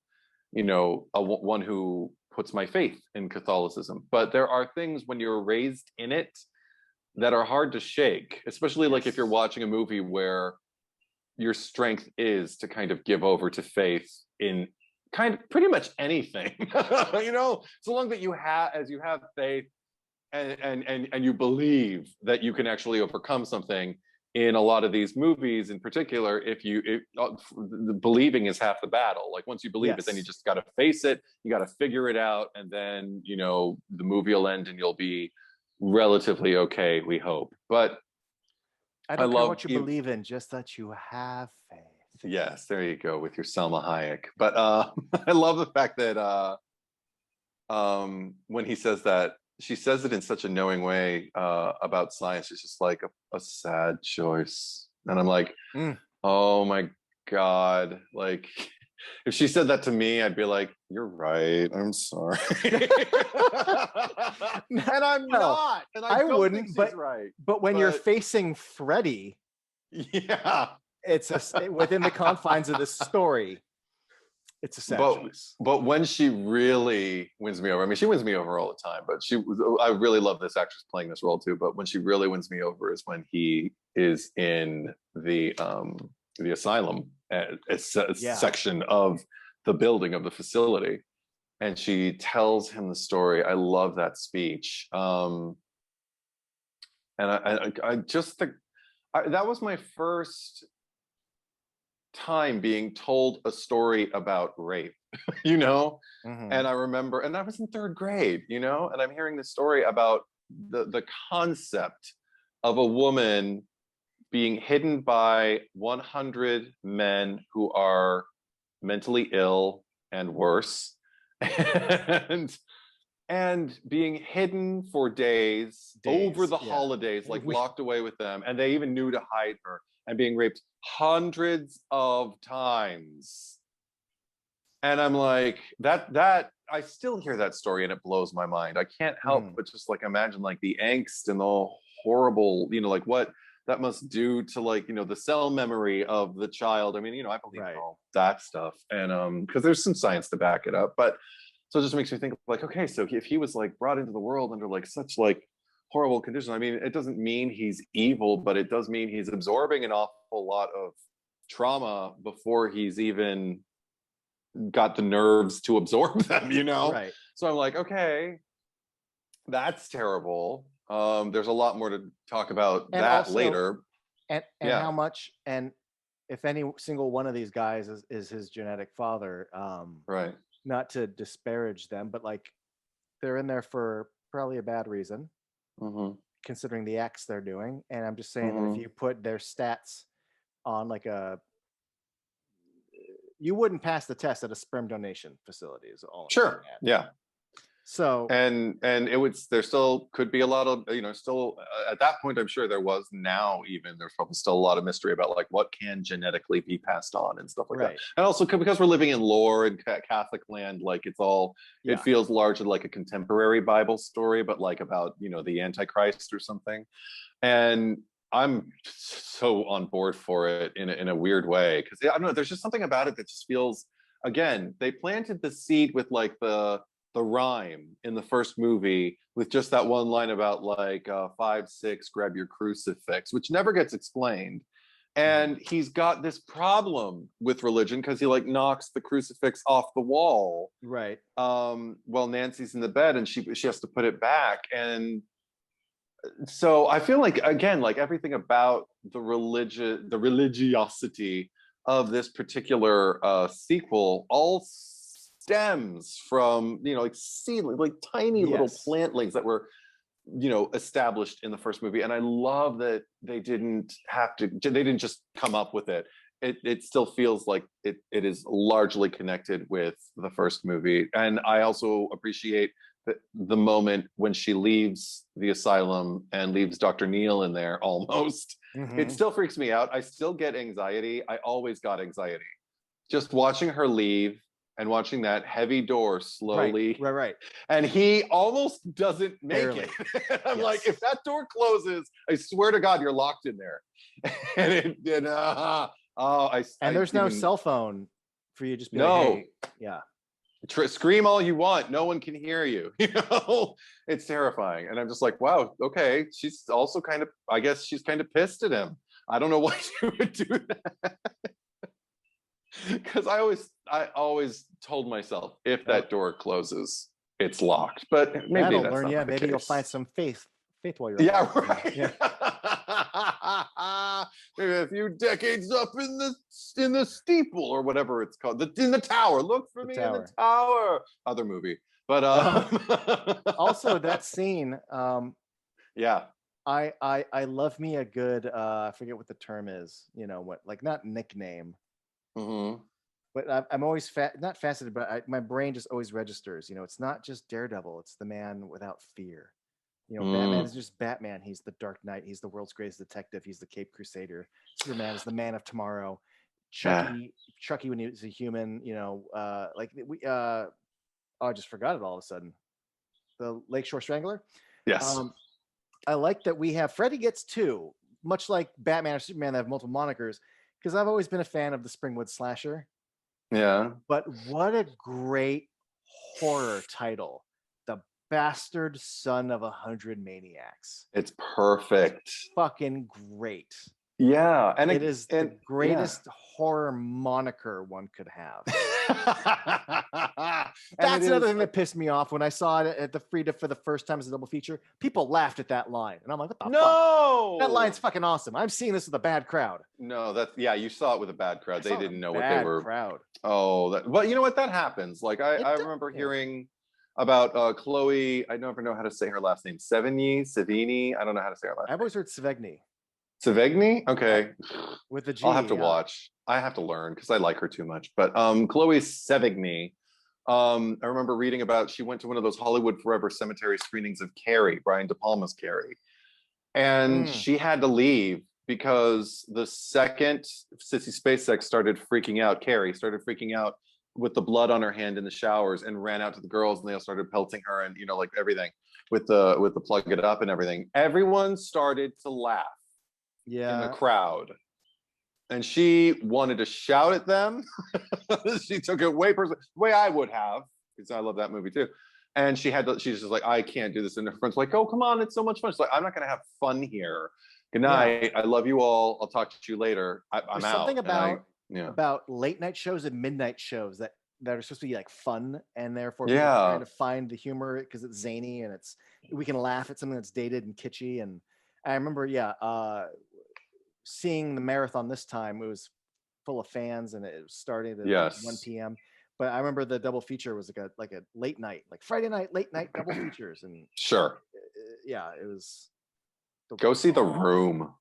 one who puts my faith in Catholicism. But there are things when you're raised in it that are hard to shake, especially like if you're watching a movie where your strength is to kind of give over to faith in kind of pretty much anything, so long that you have faith and you believe that you can actually overcome something. In a lot of these movies in particular, the believing is half the battle. Like once you believe it, then you just got to face it, you got to figure it out, and then the movie will end and you'll be relatively okay, we hope. But I don't care what you believe in, just that you have faith. Yes, there you go with your Selma Hayek. But I love the fact that when he says that, she says it in such a knowing way about science. It's just like a sad choice. And I'm like, oh my God. Like, if she said that to me, I'd be like, you're right. I'm sorry. And I'm not. And I wouldn't, but right. But when you're facing Freddy, it's within the confines of this story. It's a sad choice. But when she really wins me over, I mean, she wins me over all the time, but I really love this actress playing this role too. But when she really wins me over is when he is in the asylum section of the building of the facility, and she tells him the story. I love that speech. And I just think that was my first time being told a story about rape, and I remember, and I was in 3rd grade, and I'm hearing this story about the concept of a woman being hidden by 100 men who are mentally ill and worse, and being hidden for days over the holidays, like locked away with them, and they even knew to hide her, and being raped hundreds of times. And I'm like, that I still hear that story and it blows my mind. I can't help but just like imagine like the angst and the horrible, like what that must do to like, the cell memory of the child. I mean, I believe in all that stuff. And because there's some science to back it up. But So it just makes me think like, okay, so if he was like brought into the world under like such like horrible conditions, I mean, it doesn't mean he's evil, but it does mean he's absorbing an awful lot of trauma before he's even got the nerves to absorb them, you know? Right. So I'm like, okay, that's terrible. There's a lot more to talk about And that also, later. and Yeah. how much, and if any single one of these guys is his genetic father, Right. not to disparage them, but like they're in there for probably a bad reason, considering the acts they're doing. And I'm just saying that if you put their stats on like you wouldn't pass the test at a sperm donation facility is all I'm Sure. Yeah. So and it would, there still could be a lot of, you know, still at that point, I'm sure there was, now even there's probably still a lot of mystery about like what can genetically be passed on and stuff like that. And also because we're living in lore and Catholic land, like it's all, it feels largely like a contemporary Bible story, but like about, you know, the Antichrist or something. And I'm so on board for it in a weird way, because I don't know, there's just something about it that just feels, again, they planted the seed with like the rhyme in the first movie with just that one line about like 5-6 grab your crucifix, which never gets explained. And he's got this problem with religion because he like knocks the crucifix off the wall, right, while Nancy's in the bed, and she has to put it back. And so I feel like, again, like everything about the religiosity of this particular sequel all stems from, you know, like seedling, like tiny little plantlings that were, you know, established in the first movie. And I love that they didn't just come up with it. It still feels like it is largely connected with the first movie. And I also appreciate the moment when she leaves the asylum and leaves Dr. Neal in there almost. It still freaks me out. I still get anxiety. I always got anxiety. Just watching her leave and watching that heavy door slowly. Right. And he almost doesn't make it. I'm like, if that door closes, I swear to God, you're locked in there. And there's no cell phone for you to just be like, hey, scream all you want, no one can hear you. You know, it's terrifying. And I'm just like, wow, okay, she's also kind of, I guess she's kind of pissed at him. I don't know why she would do that. Because I always told myself, if that door closes, it's locked. But maybe that's not the maybe case. You'll find some faith while you're right. Maybe a few decades up in the steeple or whatever it's called, in the tower. Look for me in the tower. Other movie, but also that scene. I love me a good I forget what the term is. You know what? Like not nickname. But I'm always not fascinated, but my brain just always registers. You know, it's not just Daredevil; it's the man without fear. You know, Batman is just Batman. He's the Dark Knight. He's the world's greatest detective. He's the Cape Crusader. Superman is the Man of Tomorrow. Chucky when he was a human. You know, I just forgot it all of a sudden. The Lakeshore Strangler. Yes. I like that we have Freddy gets two, much like Batman or Superman that have multiple monikers. Because I've always been a fan of the Springwood slasher. Yeah. But what a great horror title. The Bastard Son of 100 Maniacs. It's perfect. Fucking great. Yeah. And it is the greatest horror moniker one could have. That's another thing that pissed me off when I saw it at the Frida for the first time as a double feature. People laughed at that line. And I'm like, what the fuck? That line's fucking awesome. I'm seeing this with a bad crowd. No, you saw it with a bad crowd. They didn't know what they were. Crowd. Oh, but you know what? That happens. Like I remember hearing about Chloe. I never know how to say her last name. Savini. I don't know how to say her last name. I've always heard Savigny. Savigny? Okay. With the G. I'll have to watch. I have to learn because I like her too much. But Chloe Sevigny, I remember reading about, she went to one of those Hollywood Forever Cemetery screenings of Carrie, Brian De Palma's Carrie. And she had to leave because the second Sissy Spacek started freaking out, Carrie started freaking out with the blood on her hand in the showers and ran out to the girls and they all started pelting her and, you know, like everything with the plug it up and everything. Everyone started to laugh. In the crowd, and she wanted to shout at them. She took it way personally, the way I would have, because I love that movie too. And she's just like, I can't do this. And her friend's like, oh, come on, it's so much fun. She's like, I'm not going to have fun here. Good night. I love you all. I'll talk to you later. I'm out. Something about late night shows and midnight shows that are supposed to be like fun, and therefore people are trying to find the humor because it's zany and we can laugh at something that's dated and kitschy. And I remember, seeing the marathon this time. It was full of fans, and it was starting at 1 p.m. But I remember the double feature was like a late night, like Friday night, late night double features, and it was. Go see The Room.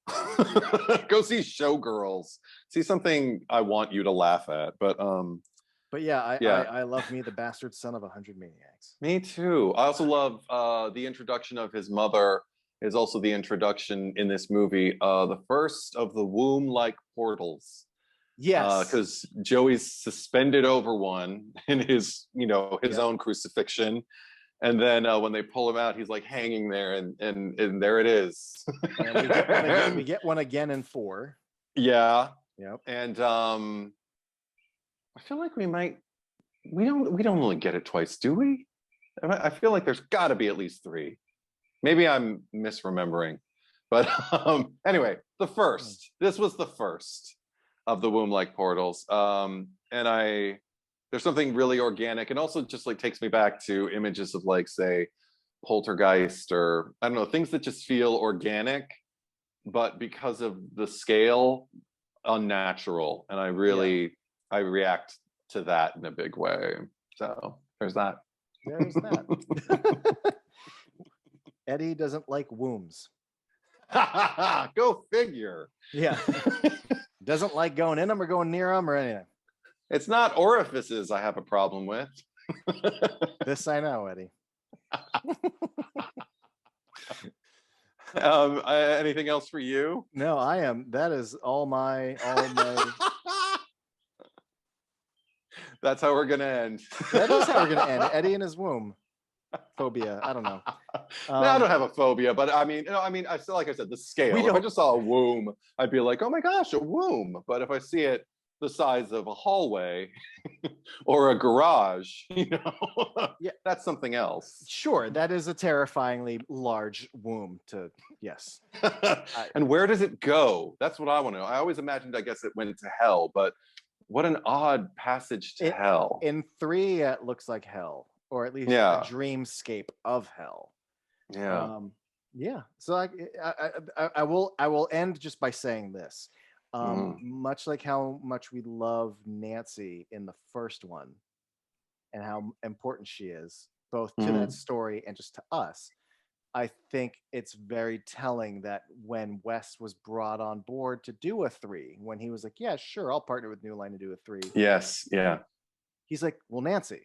Go see Showgirls. See something I want you to laugh at. But I love Me, the Bastard Son of 100 Maniacs. Me too. I also love the introduction of his mother is also the introduction in this movie. The first of the womb-like portals. Yes. Because Joey's suspended over one in his own crucifixion. And then when they pull him out, he's like hanging there, and there it is. And we get one again in 4. Yeah. Yep. And I feel like we don't really get it twice, do we? I feel like there's got to be at least 3. Maybe I'm misremembering, but anyway, this was the first of the womb-like portals, and there's something really organic, and also just like takes me back to images of like, say, Poltergeist, or I don't know, things that just feel organic, but because of the scale, unnatural. And I react to that in a big way. So there's that. There's that. Eddie doesn't like wombs. Go figure. Yeah. Doesn't like going in them or going near them or anything. It's not orifices I have a problem with. This I know, Eddie. Anything else for you? No, that is all my That's how we're gonna end. That is how we're gonna end. Eddie and his womb phobia. I don't know. No, I don't have a phobia, but I mean, I still, like I said, the scale. If I just saw a womb, I'd be like, oh my gosh, a womb. But if I see it the size of a hallway or a garage, that's something else. Sure, that is a terrifyingly large womb yes. And where does it go? That's what I want to know. I always imagined, I guess, it went to hell, but what an odd passage to hell. In 3, it looks like hell, or at least a dreamscape of hell. Yeah. So I will end just by saying this. Much like how much we love Nancy in the first one and how important she is both to that story and just to us, I think it's very telling that when Wes was brought on board to do a 3, when he was like, yeah, sure, I'll partner with New Line to do a 3. Yes. Yeah. He's like, well, Nancy,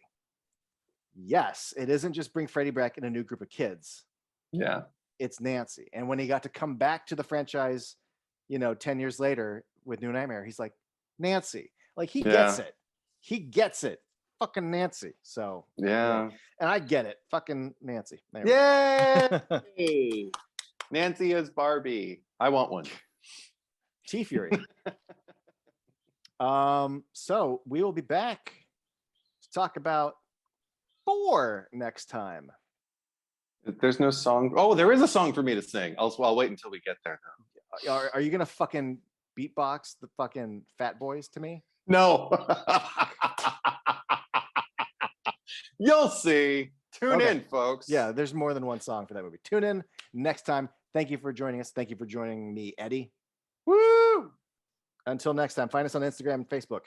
yes, it isn't just bring Freddy back in a new group of kids. Yeah. It's Nancy. And when he got to come back to the franchise, 10 years later with New Nightmare, he's like, Nancy. Like, he gets it. He gets it. Fucking Nancy. So, yeah. And I get it. Fucking Nancy. Yay! Nancy as Barbie. I want one. T-Fury. So we will be back to talk about 4 next time. There's no song. Oh, there is a song for me to sing. I'll wait until we get there. Are you gonna fucking beatbox the fucking Fat Boys to me? No. You'll see. Tune in, folks. Yeah, there's more than one song for that movie. Tune in next time. Thank you for joining us. Thank you for joining me, Eddie. Woo! Until next time, find us on Instagram and Facebook.